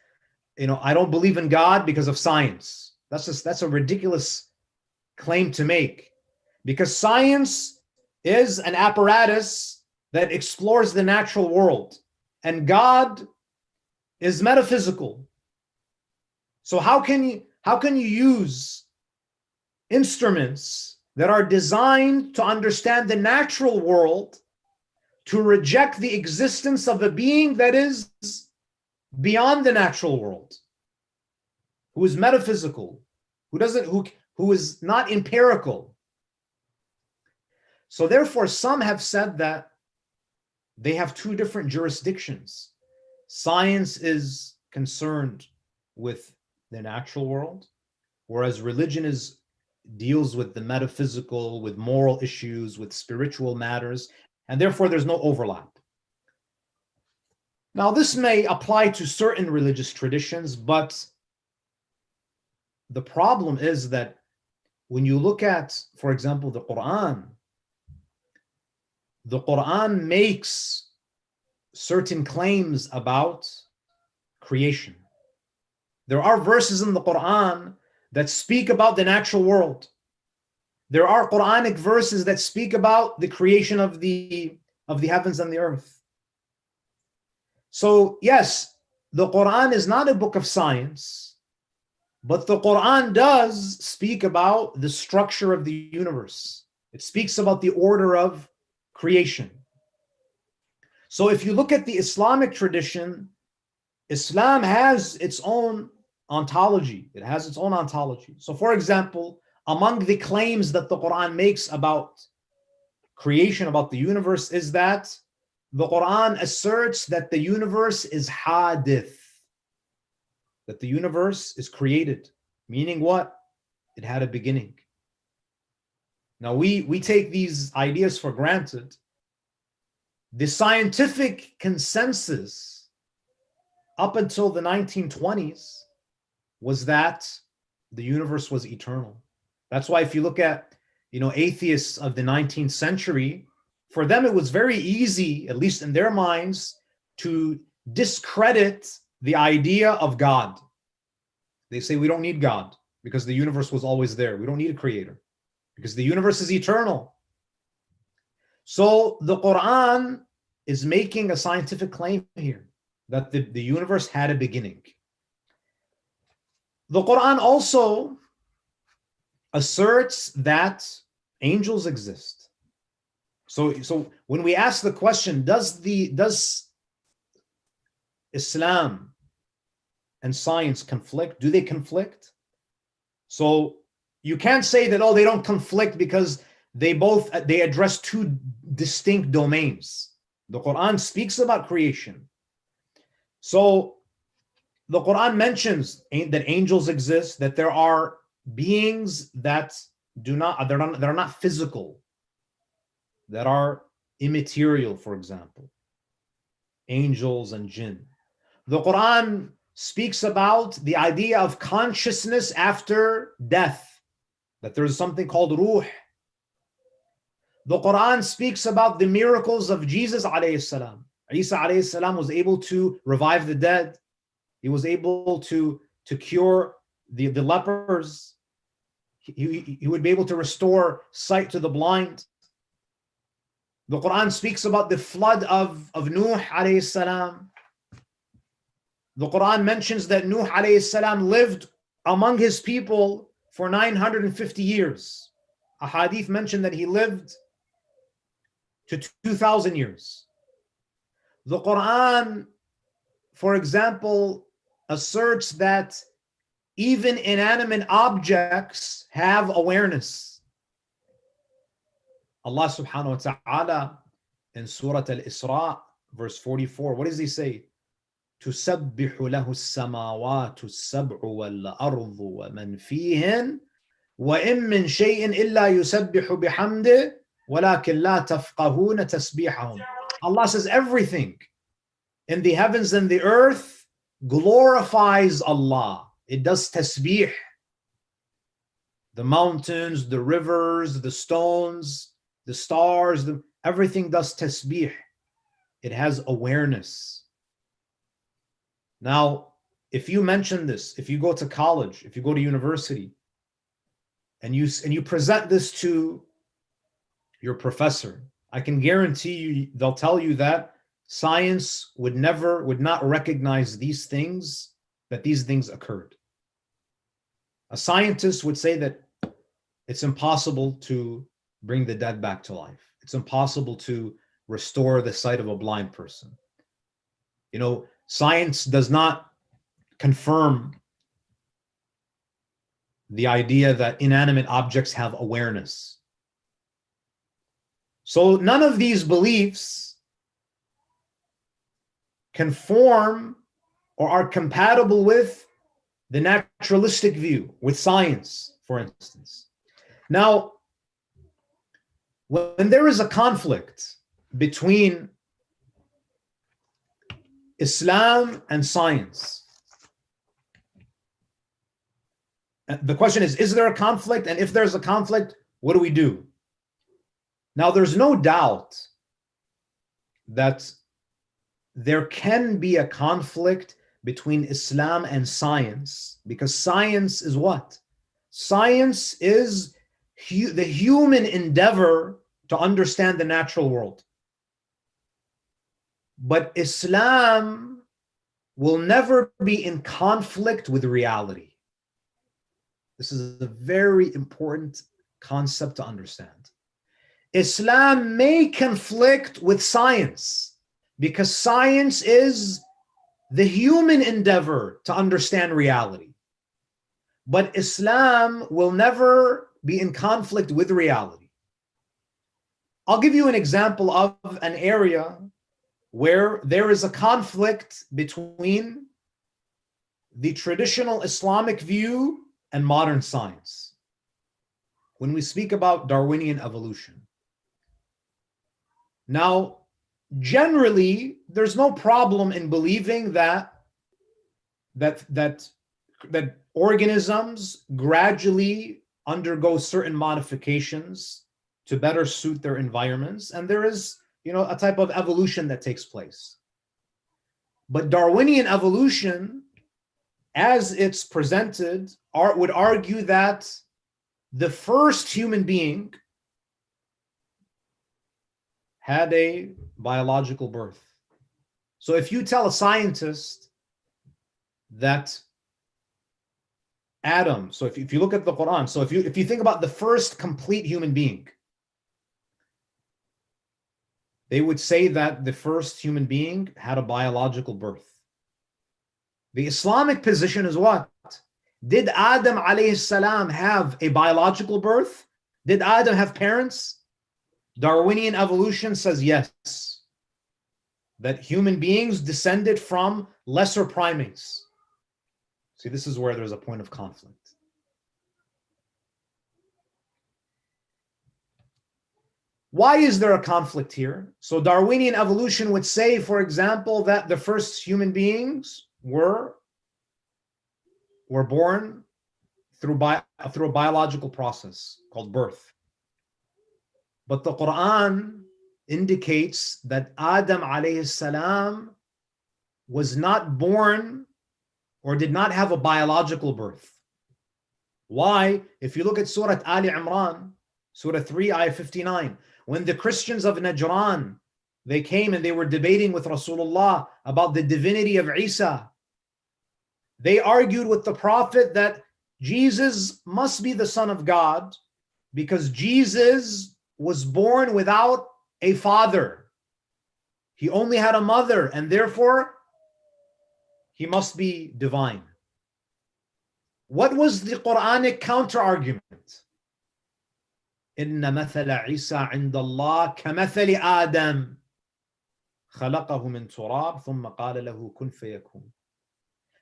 you know, I don't believe in God because of science, that's a ridiculous claim to make, because science is an apparatus that explores the natural world, and God is metaphysical. So how can you use instruments that are designed to understand the natural world to reject the existence of a being that is beyond the natural world, who is metaphysical, who is not empirical? So therefore, some have said that they have two different jurisdictions. Science is concerned with the natural world, whereas religion deals with the metaphysical, with moral issues, with spiritual matters, and therefore there's no overlap. Now, this may apply to certain religious traditions, but the problem is that when you look at, for example, the Quran makes certain claims about creation. There are verses in the Quran that speak about the natural world. There are Quranic verses that speak about the creation of the heavens and the earth. So yes, the Quran is not a book of science, but the Quran does speak about the structure of the universe. It speaks about the order of creation. So if you look at the Islamic tradition, Islam has its own ontology. It has its own ontology. So for example, among the claims that the Quran makes about creation, about the universe, is that the Quran asserts that the universe is hadith, that the universe is created, meaning what? It had a beginning. Now we take these ideas for granted. The scientific consensus up until the 1920s was that the universe was eternal. That's why if you look at, you know, atheists of the 19th century, for them it was very easy, at least in their minds, to discredit the idea of God. They say we don't need God because the universe was always there. We don't need a creator. because the universe is eternal. So the Quran is making a scientific claim here that the universe had a beginning. The Quran also asserts that angels exist. So when we ask the question, does Islam and science conflict? Do they conflict? So you can't say that, oh, they don't conflict because they address two distinct domains. The Quran speaks about creation. So the Quran mentions that angels exist, that there are beings that they're not physical, that are immaterial, for example, angels and jinn. The Quran speaks about the idea of consciousness after death, that there is something called ruh. The Quran speaks about the miracles of Jesus alayhi salam. Isa alayhi salam was able to revive the dead. He was able to cure the lepers. He would be able to restore sight to the blind. The Quran speaks about the flood of Nuh alayhi salam. The Quran mentions that Nuh alayhi salam lived among his people for 950 years. A hadith mentioned that he lived to 2,000 years. The Quran, for example, asserts that even inanimate objects have awareness. Allah subhanahu wa ta'ala in Surah Al-Isra, verse 44, what does he say? تُسَبِّحُ لَهُ السَّمَاوَاتُ السَّبْعُ وَالْأَرْضُ وَمَنْ فِيهِنْ وَإِن مِّن شَيْءٍ إِلَّا يُسَبِّحُ بِحَمْدِهِ وَلَكِنْ لَا تَفْقَهُونَ تَسْبِيحَهُمْ. Allah says everything in the heavens and the earth glorifies Allah. It does tasbih. The mountains, the rivers, the stones, the stars, everything does tasbih. It has awareness. Now, if you mention this, if you go to college, if you go to university, and you present this to your professor, I can guarantee you they'll tell you that science would not recognize these things, that these things occurred. A scientist would say that it's impossible to bring the dead back to life. It's impossible to restore the sight of a blind person. Science does not confirm the idea that inanimate objects have awareness. So none of these beliefs conform or are compatible with the naturalistic view, with science, for instance. Now, when there is a conflict between Islam and science, the question is there a conflict? And if there's a conflict, what do we do? Now, there's no doubt that there can be a conflict between Islam and science, because science is what? Science is the human endeavor to understand the natural world. But Islam will never be in conflict with reality. This is a very important concept to understand. Islam may conflict with science because science is the human endeavor to understand reality. But Islam will never be in conflict with reality. I'll give you an example of an area where there is a conflict between the traditional Islamic view and modern science. When we speak about Darwinian evolution. Now, generally, there's no problem in believing that organisms gradually undergo certain modifications to better suit their environments, and there is, a type of evolution that takes place. But Darwinian evolution, as it's presented, would argue that the first human being had a biological birth. So if you tell a scientist that Adam, so if you look at the Quran, so if you think about the first complete human being, they would say that the first human being had a biological birth. The Islamic position is what? Did Adam alayhi salam have a biological birth? Did Adam have parents? Darwinian evolution says yes, that human beings descended from lesser primates. See, this is where there's a point of conflict. Why is there a conflict here? So Darwinian evolution would say, for example, that the first human beings were born through a biological process called birth. But the Quran indicates that Adam alayhi salam was not born or did not have a biological birth. Why? If you look at Surah Ali Imran, Surah 3, Ayah 59, when the Christians of Najran, they came and they were debating with Rasulullah about the divinity of Isa, they argued with the Prophet that Jesus must be the Son of God because Jesus was born without a father. He only had a mother, and therefore he must be divine. What was the Quranic counter-argument? إِنَّ مَثَلَ عِيسَى عِنْدَ اللَّهِ كَمَثَلِ آدَمَ خَلَقَهُ مِنْ تُرَابٍ ثُمَّ قَالَ لَهُ كُنْ فَيَكُونَ.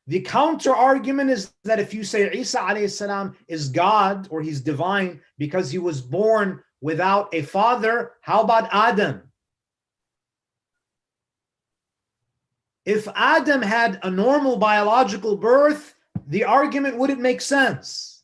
The counter-argument is that if you say Isa alayhi salam is God or he's divine because he was born without a father, how about Adam? If Adam had a normal biological birth, the argument wouldn't make sense.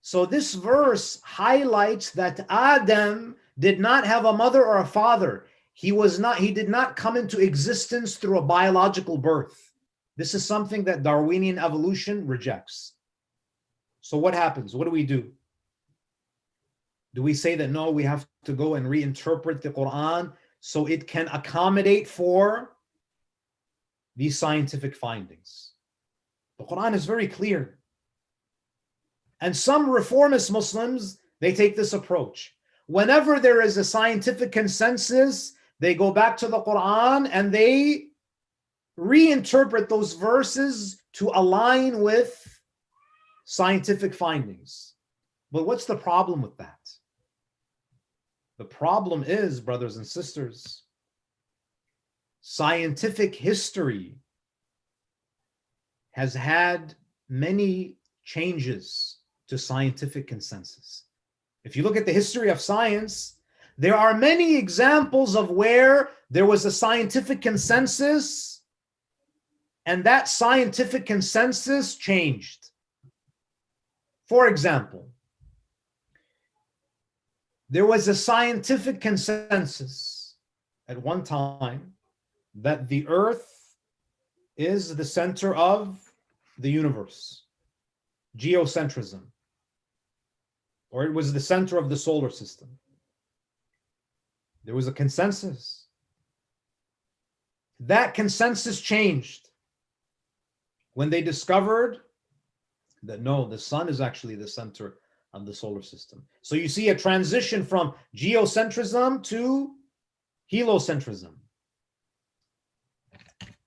So this verse highlights that Adam did not have a mother or a father. He did not come into existence through a biological birth. This is something that Darwinian evolution rejects. So what happens? What do? Do we say that no, we have to go and reinterpret the Quran so it can accommodate for these scientific findings? The Quran is very clear. And some reformist Muslims, they take this approach. Whenever there is a scientific consensus, they go back to the Quran and they reinterpret those verses to align with scientific findings. But what's the problem with that? The problem is, brothers and sisters, scientific history has had many changes to scientific consensus. If you look at the history of science, there are many examples of where there was a scientific consensus and that scientific consensus changed. For example, there was a scientific consensus at one time that the Earth is the center of the universe, geocentrism, or it was the center of the solar system. There was a consensus. That consensus changed when they discovered that no, the sun is actually the center of the solar system. So you see a transition from geocentrism to heliocentrism.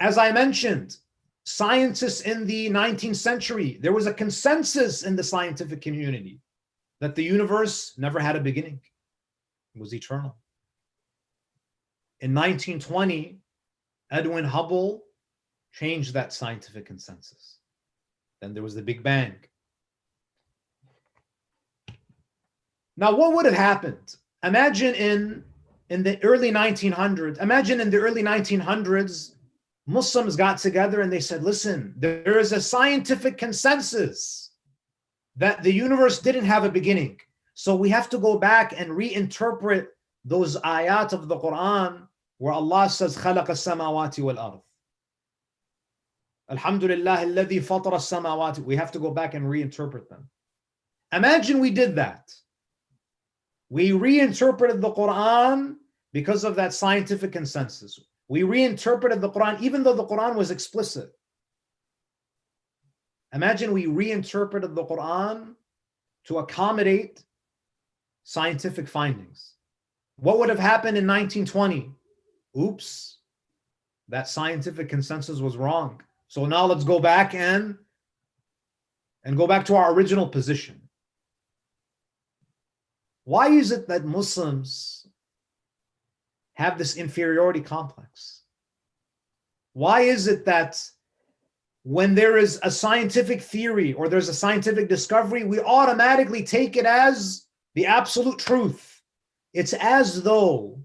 As I mentioned, scientists in the 19th century, there was a consensus in the scientific community that the universe never had a beginning. It was eternal. In 1920, Edwin Hubble changed that scientific consensus. Then there was the Big Bang. Now, what would have happened? Imagine in the early 1900s, Muslims got together and they said, listen, there is a scientific consensus that the universe didn't have a beginning. So we have to go back and reinterpret those ayat of the Quran where Allah says, خَلَقَ السَّمَاوَاتِ وَالْأَرْضِ. Alhamdulillah alladhi fatara as-samawati. We have to go back and reinterpret them. Imagine we did that. We reinterpreted the Quran because of that scientific consensus. We reinterpreted the Quran even though the Quran was explicit. Imagine we reinterpreted the Quran to accommodate scientific findings. What would have happened in 1920? Oops, that scientific consensus was wrong. So now let's go back and go back to our original position. Why is it that Muslims have this inferiority complex? Why is it that when there is a scientific theory or there's a scientific discovery, we automatically take it as the absolute truth? It's as though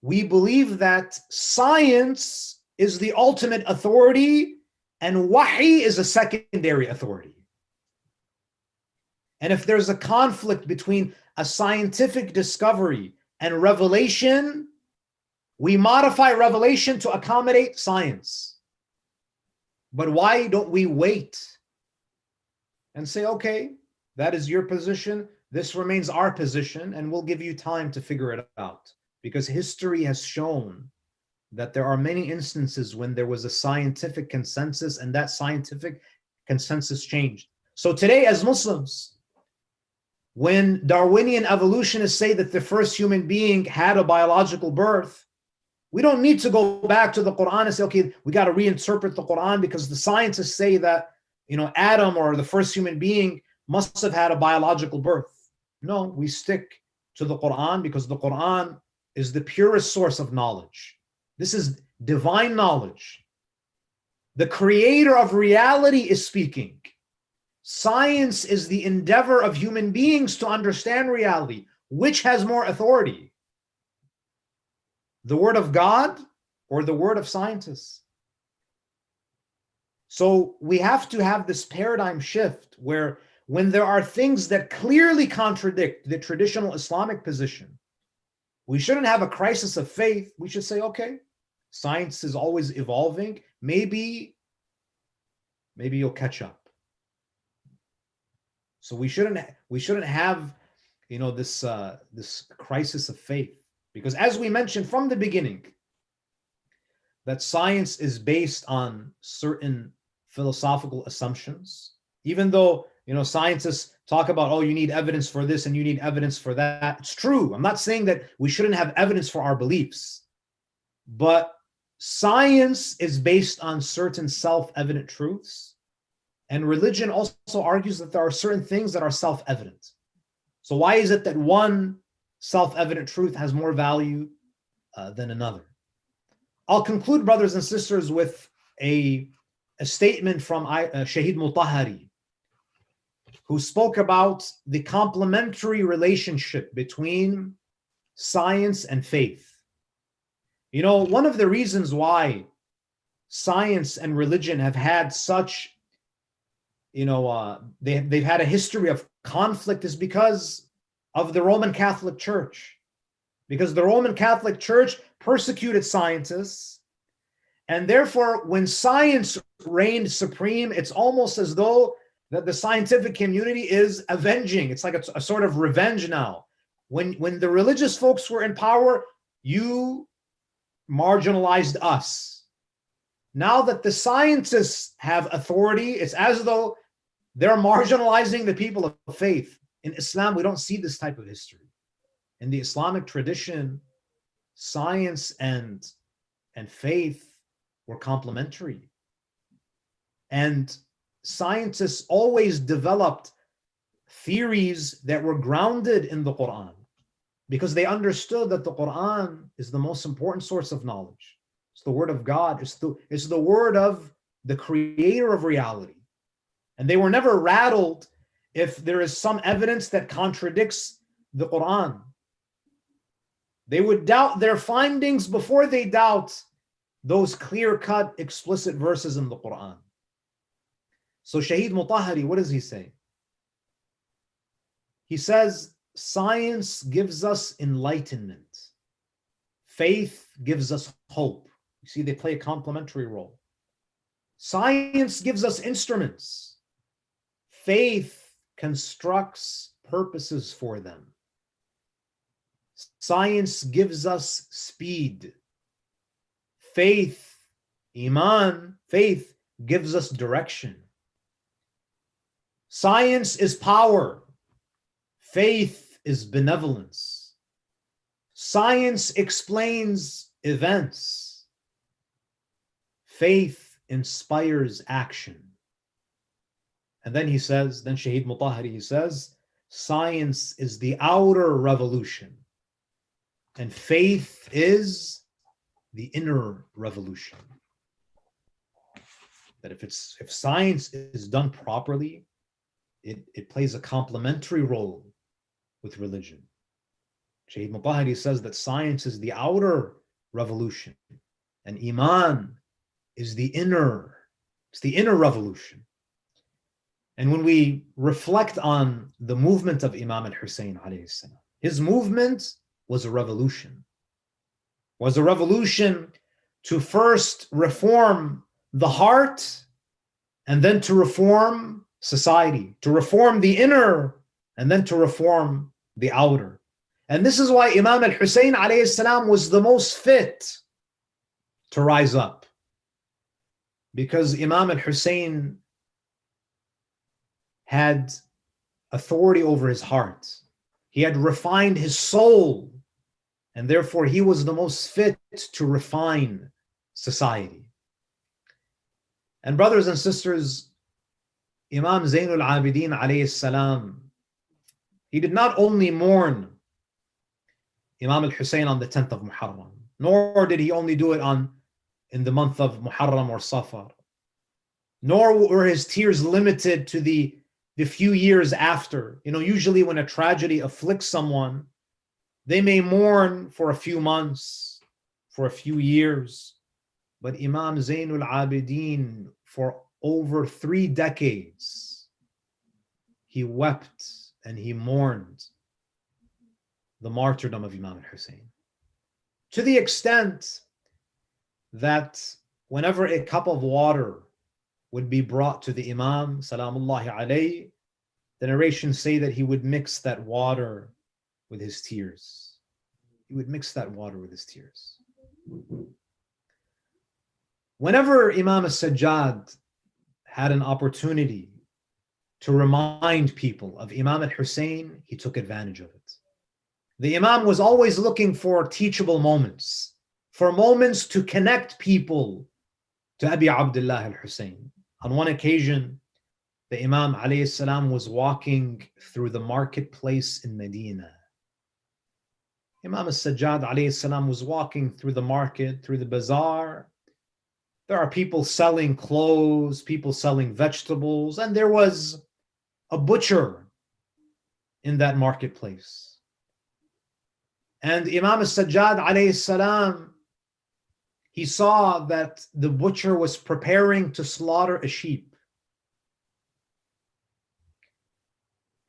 we believe that science is the ultimate authority and wahi is a secondary authority. And if there's a conflict between a scientific discovery and revelation, we modify revelation to accommodate science. But why don't we wait and say, okay, that is your position, this remains our position, and we'll give you time to figure it out? Because history has shown that there are many instances when there was a scientific consensus and that scientific consensus changed. So today, as Muslims, when Darwinian evolutionists say that the first human being had a biological birth, we don't need to go back to the Quran and say, okay, we got to reinterpret the Quran because the scientists say that, Adam or the first human being must have had a biological birth. No, we stick to the Quran because the Quran is the purest source of knowledge. This is divine knowledge. The creator of reality is speaking. Science is the endeavor of human beings to understand reality. Which has more authority? The word of God or the word of scientists? So we have to have this paradigm shift where when there are things that clearly contradict the traditional Islamic position, we shouldn't have a crisis of faith. We should say, okay, science is always evolving. Maybe you'll catch up. So we shouldn't have, this crisis of faith, because as we mentioned from the beginning, that science is based on certain philosophical assumptions. Even though scientists talk about, oh, you need evidence for this and you need evidence for that. It's true. I'm not saying that we shouldn't have evidence for our beliefs, but science is based on certain self-evident truths. And religion also argues that there are certain things that are self-evident. So why is it that one self-evident truth has more value than another? I'll conclude, brothers and sisters, with a statement from Shahid Mutahari, who spoke about the complementary relationship between science and faith. One of the reasons why science and religion have had such they've had a history of conflict is because of the Roman Catholic Church. Because the Roman Catholic Church persecuted scientists, and therefore when science reigned supreme, it's almost as though that the scientific community is avenging. It's like a sort of revenge now. When the religious folks were in power, you marginalized us. Now that the scientists have authority, it's as though they're marginalizing the people of faith. In Islam, we don't see this type of history. In the Islamic tradition, science and faith were complementary. And scientists always developed theories that were grounded in the Quran because they understood that the Quran is the most important source of knowledge. It's the word of God. It's the word of the creator of reality. And they were never rattled if there is some evidence that contradicts the Quran. They would doubt their findings before they doubt those clear-cut, explicit verses in the Quran. So Shahid Mutahari, what does he say? He says, science gives us enlightenment. Faith gives us hope. You see, they play a complementary role. Science gives us instruments. Faith constructs purposes for them. Science gives us speed. Faith, Iman, faith gives us direction. Science is power. Faith is benevolence. Science explains events. Faith inspires action. And then he says, then Shaheed Mutahari, he says, science is the outer revolution, and faith is the inner revolution. That if science is done properly, it plays a complementary role with religion. Shaykh Mutahari says that science is the outer revolution and Iman is the inner, it's the inner revolution. And when we reflect on the movement of Imam al-Hussein alayhi salam, his movement was a revolution. Was a revolution to first reform the heart and then to reform society, to reform the inner and then to reform the outer. And this is why Imam al-Hussein alayhi salam was the most fit to rise up. Because Imam al-Hussein had authority over his heart. He had refined his soul, and therefore he was the most fit to refine society. And brothers and sisters, Imam Zainul Abidin alayhi salam, he did not only mourn Imam al-Hussein on the 10th of Muharram, nor did he only do it in the month of Muharram or Safar, nor were his tears limited to the few years after. You know, usually when a tragedy afflicts someone, they may mourn for a few months, for a few years. But Imam Zainul Abidin, for over 3 decades, he wept and he mourned the martyrdom of Imam al-Hussein. To the extent that whenever a cup of water would be brought to the Imam, salamullahi alayhi, the narrations say that he would mix that water with his tears. He would mix that water with his tears. Whenever Imam al-Sajjad had an opportunity to remind people of Imam al-Hussein, he took advantage of it. The Imam was always looking for teachable moments, for moments to connect people to Abi Abdullah al-Hussein. On one occasion, the Imam alayhi salam was walking through the marketplace in Medina. Imam al-Sajjad alayhi salam was walking through the market, through the bazaar. There are people selling clothes, people selling vegetables, and there was a butcher in that marketplace. And Imam al-Sajjad alayhi salam, he saw that the butcher was preparing to slaughter a sheep.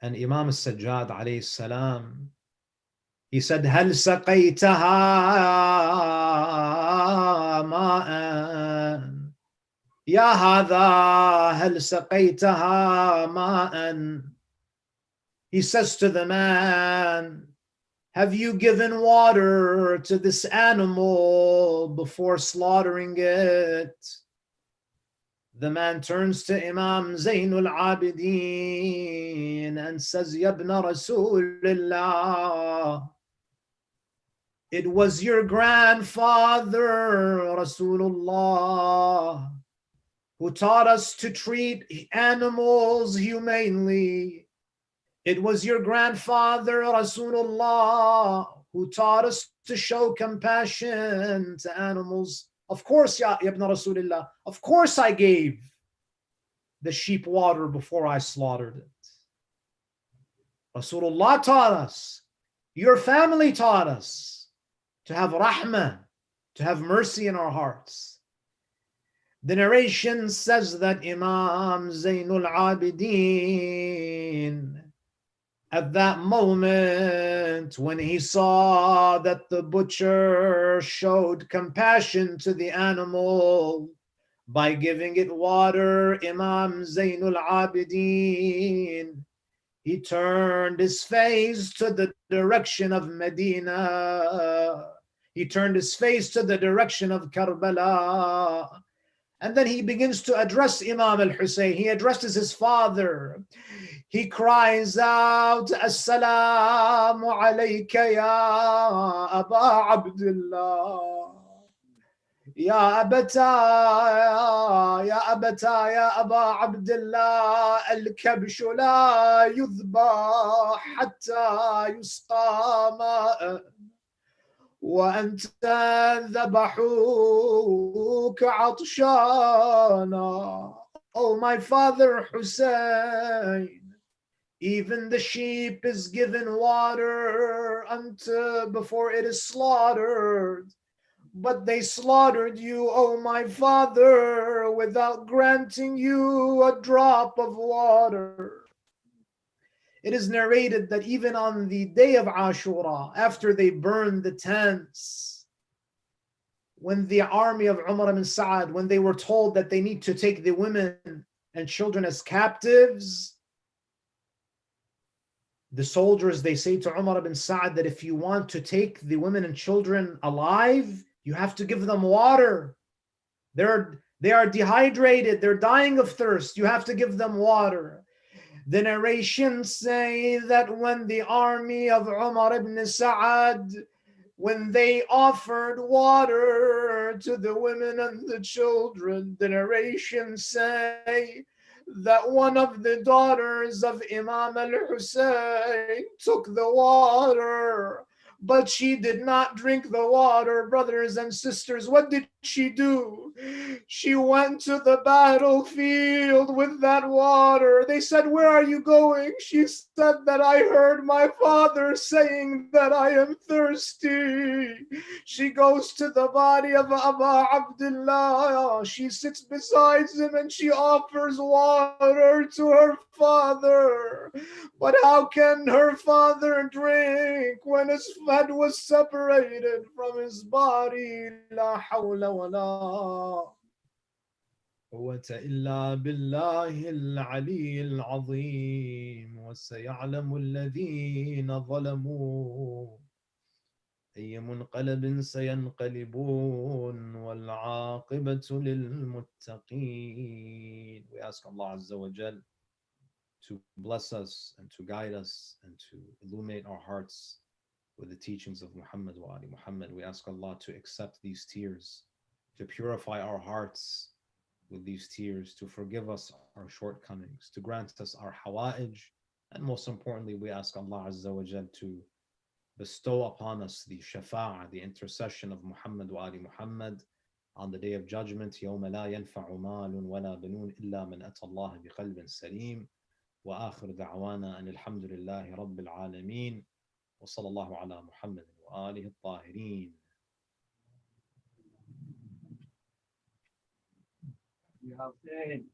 And Imam al-Sajjad alayhi salam, he said, هل سقيتها ماء يا هذا هل سقيتها ماء. He says to the man, have you given water to this animal before slaughtering it? The man turns to Imam Zainul Abidin and says, Ya ibn Rasulullah, it was your grandfather, Rasulullah, who taught us to treat animals humanely. It was your grandfather, Rasulullah, who taught us to show compassion to animals. Of course, Ya ibn Rasulullah, of course I gave the sheep water before I slaughtered it. Rasulullah taught us, your family taught us to have rahmah, to have mercy in our hearts. The narration says that Imam Zainul Abidin, at that moment, when he saw that the butcher showed compassion to the animal by giving it water, Imam Zainul Abidin, he turned his face to the direction of Medina. He turned his face to the direction of Karbala. And then he begins to address Imam al-Hussein. He addresses his father. He cries out, Assalamu alayka ya Aba Abdullah. يا أبتا يا أبتا يا أبا عبد الله الكبش لا يذبح حتى يسقى ماء وأنت ذبحوك عطشانا. Oh, my father Hussein, even the sheep is given water until before it is slaughtered. But they slaughtered you, O my father, without granting you a drop of water. It is narrated that even on the day of Ashura, after they burned the tents, when the army of Umar ibn Sa'ad, when they were told that they need to take the women and children as captives, the soldiers, they say to Umar ibn Sa'ad that if you want to take the women and children alive, you have to give them water. They are dehydrated. They're dying of thirst. You have to give them water. The narrations say that when the army of Umar ibn Sa'ad, when they offered water to the women and the children, the narrations say that one of the daughters of Imam al-Hussein took the water, but she did not drink the water, brothers and sisters. What did she do? She went to the battlefield with that water. They said, where are you going? She said that I heard my father saying that I am thirsty. She goes to the body of Aba Abdullah. She sits beside him and she offers water to her father. But how can her father drink when his head was separated from his body? La hawla wa la قوة إلا بالله العلي العظيم. وسيعلم الذين ظلموا أي منقلب سينقلبون والعاقبة للمتقين. We ask Allah Azza wa Jal to bless us and to guide us and to illuminate our hearts with the teachings of Muhammad wa Ali Muhammad. We ask Allah to accept these tears, to purify our hearts with these tears, to forgive us our shortcomings, to grant us our hawa'ij, and most importantly, we ask Allah Azza wa Jal to bestow upon us the shafa'ah, the intercession of Muhammad wa Ali Muhammad on the day of judgment. يَوْمَ لَا يَنْفَعُ مَالٌ وَلَا بَنُونَ إِلَّا مَنْ أَتَى اللَّهَ بِقَلْبٍ سَلِيمٍ. وآخر دعوانا أن الحمد لله رب العالمين وصلى الله على محمد وآله الطاهرين. Ya Hussein,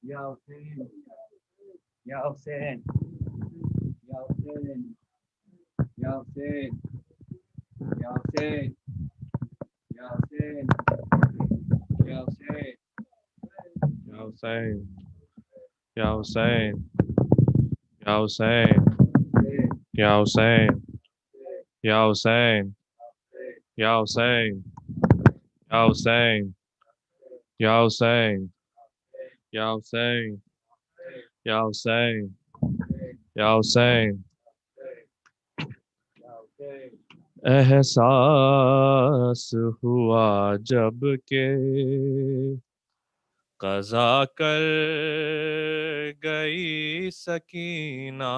Ya Hussein, Ya Hussein, Ya Hussein, Ya Hussein, Ya Hussein, Ya Hussein, Ya Hussein, Ya Hussein, Ya Hussein, Ya Hussein, Ya Hussein, Ya Hussein, Ya Hussein, Ya Hussein, Ya Hussein, Ya Hussein, Ya Hussein, Ya Hussein. एहसास हुआ जब के क़ज़ा कर गई सकीना,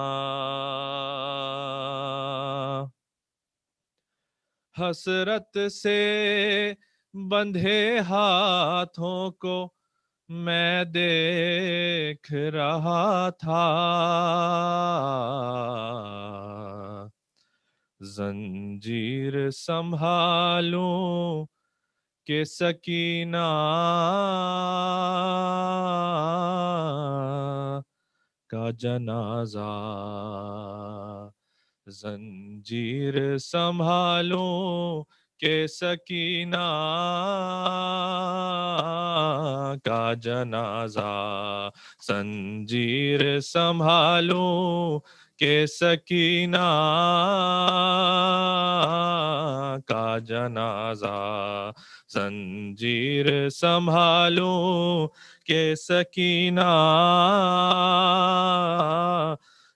हसरत से बंधे हाथों को मैं देख रहा था, जंजीर संभालूं के सकीना का जनाजा, जंजीर संभालूं کہ سکینہ کا جنازہ زنجیر سنبھالوں کہ سکینہ کا جنازہ زنجیر سنبھالوں کہ سکینہ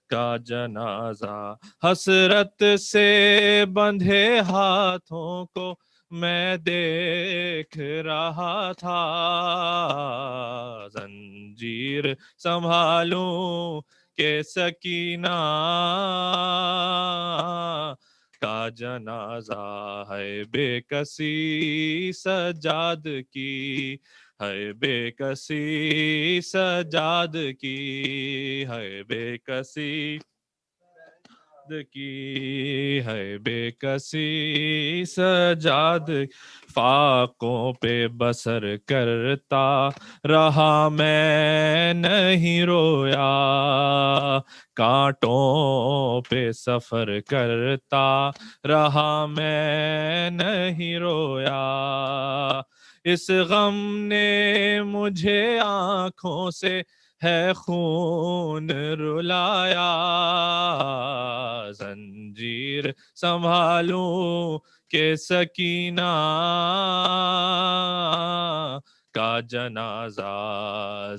کا جنازہ حسرت سے بندھے ہاتھوں کو میں دیکھ رہا تھا زنجیر سنبھالوں کہ سکینہ کا جنازہ ہے بے کسی سجاد کی ہے بے کسی سجاد کی ہے بے کسی کی ہے بے کسی سجاد فاقوں پہ بسر کرتا رہا میں نہیں رویا کانٹوں پہ سفر کرتا رہا میں نہیں رویا اس غم نے مجھے آنکھوں سے ہے خون رلایا زنجیر سنبھالوں کہ سکینہ کا جنازہ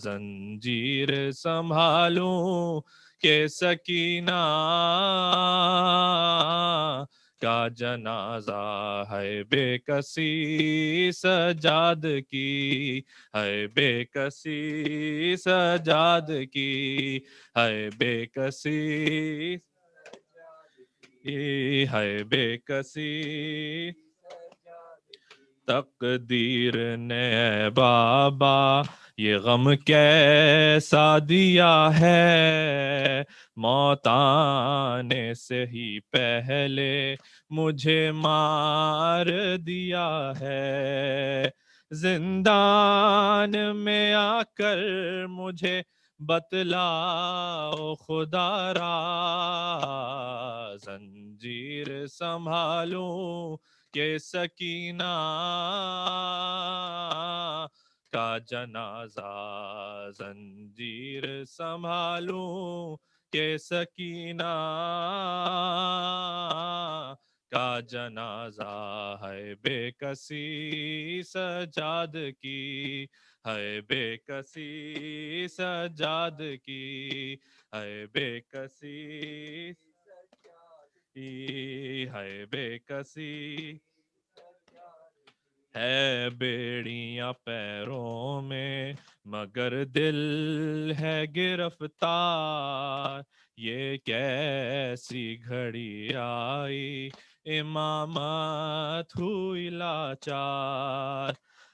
زنجیر سنبھالوں کہ سکینہ کا جنازہ ہے بے کسی سجاد کی ہے بے کسی سجاد کی ہے بے کسی ہے بے کسی تقدیر نے بابا یہ غم کیسا دیا ہے موت آنے سے ہی پہلے مجھے مار دیا ہے زندان میں آ کر مجھے بتلاؤ خدا را زنجیر سنبھالوں کہ سکینہ کا جنازہ زنجیر سنبھالوں کہ سکینہ کا جنازہ ہے بے کسی سجاد کی ہے بے کسی سجاد کی ہے بے کسی ہے بے کسی ہے بیڑیاں پیروں میں مگر دل ہے گرفتار یہ کیسی گھڑی آئی امامت ہوئی لاچار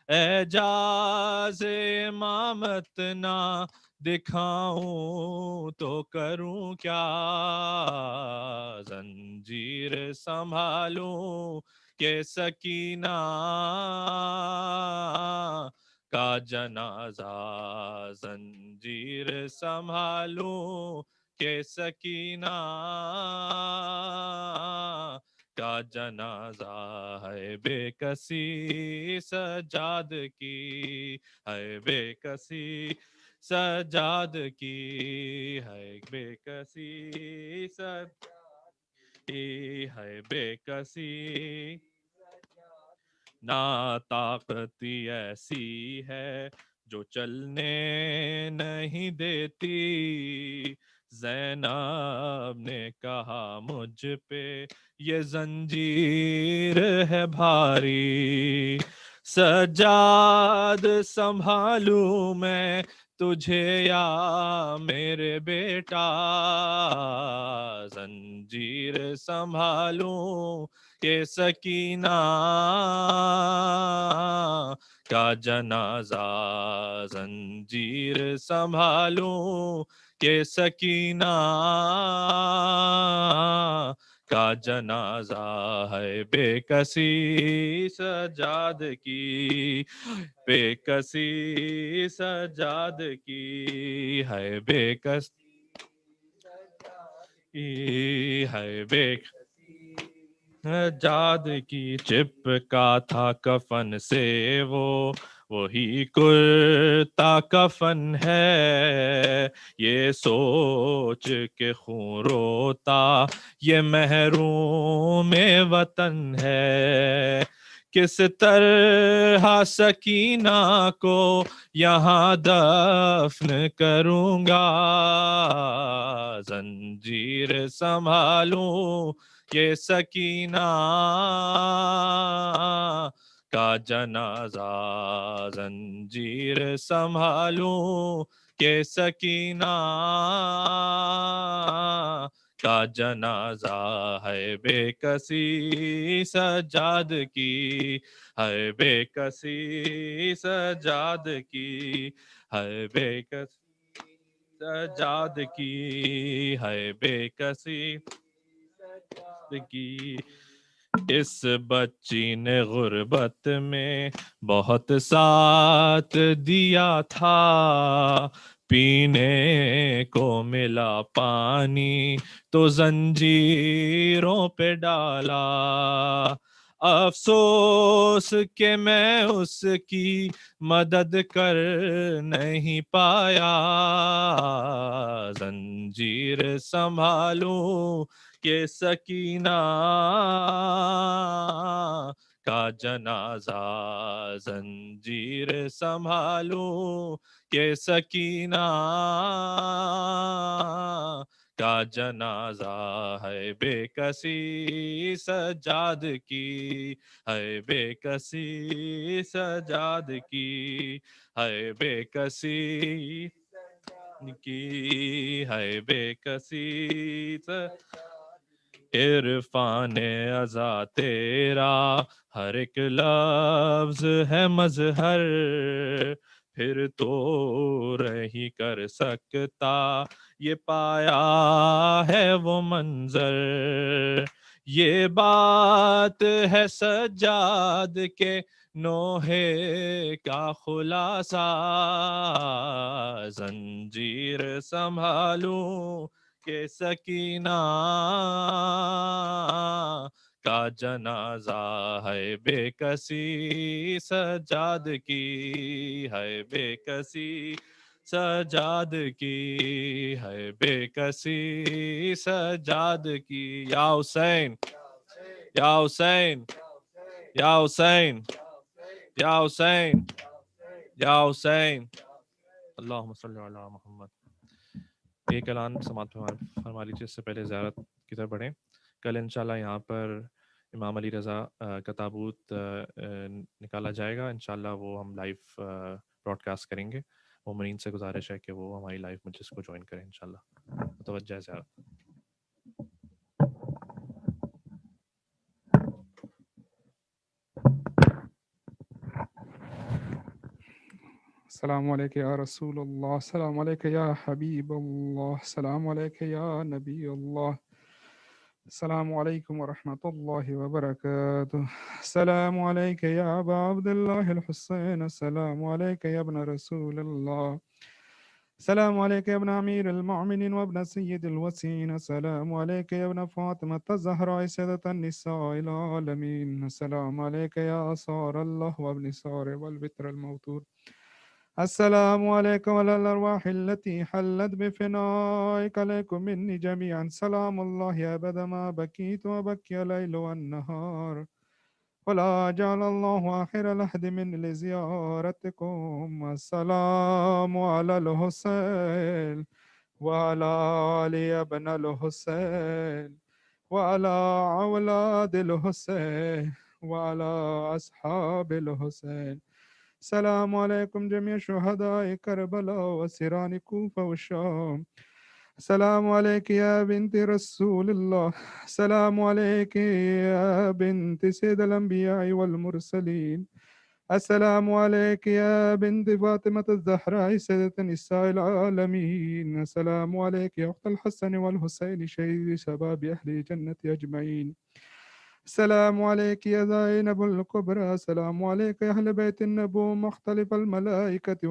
اعجاز امامت نہ دکھاؤں تو کروں کیا زنجیر سنبھالوں کہ سکینہ کا جنازہ زنجیر سنبھالوں کہ سکینہ کا جنازہ ہے بے کسی سجاد کی ہے بے کسی سجاد کی ہے بے کسی ہے بے کسی ناطاقتی ایسی ہے جو چلنے نہیں دیتی زینب نے کہا مجھ پہ یہ زنجیر ہے بھاری سجاد سنبھالوں میں تجھے یا میرے بیٹا زنجیر سنبھالوں کہ سکینہ کا جنازہ زنجیر سنبھالوں کہ سکینہ کا جنازہ ہے بے کسی سجاد کی بے کسی سجاد کی ہے بے کسی ہے بے جاد کی چپکا تھا کفن سے وہ وہی کرتا کفن ہے یہ سوچ کے خون روتا یہ محروم وطن ہے کس طرح سکینہ کو یہاں دفن کروں گا زنجیر سنبھالوں یہ سکینہ کا جنازہ زنجیر سنبھالوں کہ سکینہ کا جنازہ ہے بے کسی سجاد کی ہے بے کسی سجاد کی ہے بے کسی سجاد کی ہے بے کسی کی اس بچی نے غربت میں بہت ساتھ دیا تھا پینے کو ملا پانی تو زنجیروں پہ ڈالا افسوس کہ میں اس کی مدد کر نہیں پایا زنجیر سنبھالوں کہ سکینہ کا جنازہ زنجیر سنبھالوں کہ سکینہ کا جنازہ ہے بے کسی سجاد کی ہے بے کسی سجاد کی ہے بے کسی کی ہے بے کسی عرفان ازا تیرا ہر ایک لفظ ہے مظہر پھر تو رہی کر سکتا یہ پایا ہے وہ منظر یہ بات ہے سجاد کے نوحے کا خلاصہ زنجیر سنبھالوں کہ سکینہ کا جنازہ ہے بے کسی سجاد کی ہے بے کسی سجاد کی ہے بے کسی سجاد کی یا حسین یا حسین یا حسین یا حسین یا حسین اللہم صلی علی محمد. ایک اعلان سماعت فرما لیجیے اس سے پہلے زیارت کی طرف بڑھیں. کل انشاءاللہ یہاں پر امام علی رضا کا تابوت نکالا جائے گا انشاءاللہ وہ ہم لائیو براڈ کاسٹ کریں گے. مومنین سے گزارش ہے کہ وہ ہماری لائیو مجلس کو جوائن کریں انشاءاللہ. متوجہ زیارت. السلام علیکم یا رسول اللہ، السلام علیکم یا حبیب اللہ، السلام علیکم یا نبی اللہ، السلام علیکم ورحمۃ اللہ وبرکاتہ، السلام علیکم یا ابا عبد اللہ الحسین، السلام علیکم یا ابن رسول اللہ، السلام علیکم یا ابن امیر المؤمنین وابن سید الوسین، السلام علیکم یا ابن فاطمۃ الزہراء سیدۃ النساء العالمین، السلام علیکم یا اصار اللہ وابن سار والبتر الموتور، السلام علیکم وعلی الارواح التي حلت بفنائك عليكم مني جميعا سلام الله ابدا ما بكيت وبكي الليل والنهار ولا جعل الله آخر العهد من لزيارتكم. السلام على الحسين وعلى علي ابن الحسين وعلى أولاد الحسين وعلى أصحاب الحسين. السلام علیکم جميع شهداء کربلا وسران کوفہ والشام. السلام علیک یا بنت رسول اللہ، السلام علیک یا بنت سید الانبیاء والمرسلین، السلام علیک یا بنت فاطمة الزہراء سیدۃ النساء العالمین، السلام علیک یا اخت الحسن والحسین شہید شباب اہل جنت اجمعین، السلام علیک یا زینب الکبریٰ، السلام علیک یا اہل بیت النبو مختلف الملائکۃ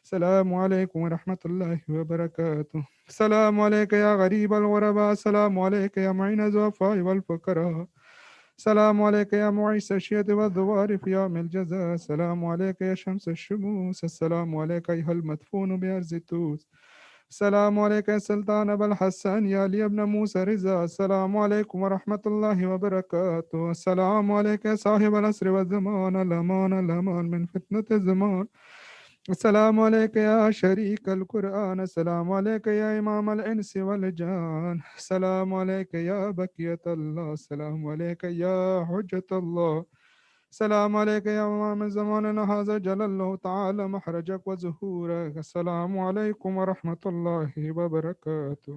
السلام عليكم ورحمة الله وبركاته. السلام عليك يا غريب الغرباء. السلام عليك يا معين الضعفاء والفقراء. السلام عليك يا معيس الشية والذوار في يوم الجزاء. السلام عليك يا شمس الشموس. السلام عليك أيها المدفون بأرض التوس. السلام عليك يا سلطان أبا الحسن يا علي ابن موسى رضا. السلام عليكم ورحمة الله وبركاته. السلام عليك يا صاحب العصر والزمان. الأمان من فتنة الزمان. السلام عليك يا شريك القرآن. السلام عليك يا إمام الإنس والجان. السلام عليك يا بقية الله. السلام عليك يا حجة الله. السلام عليك يا إمام زماننا هذا جل الله تعالى محرجك وزهورك. السلام عليكم ورحمة الله وبركاته.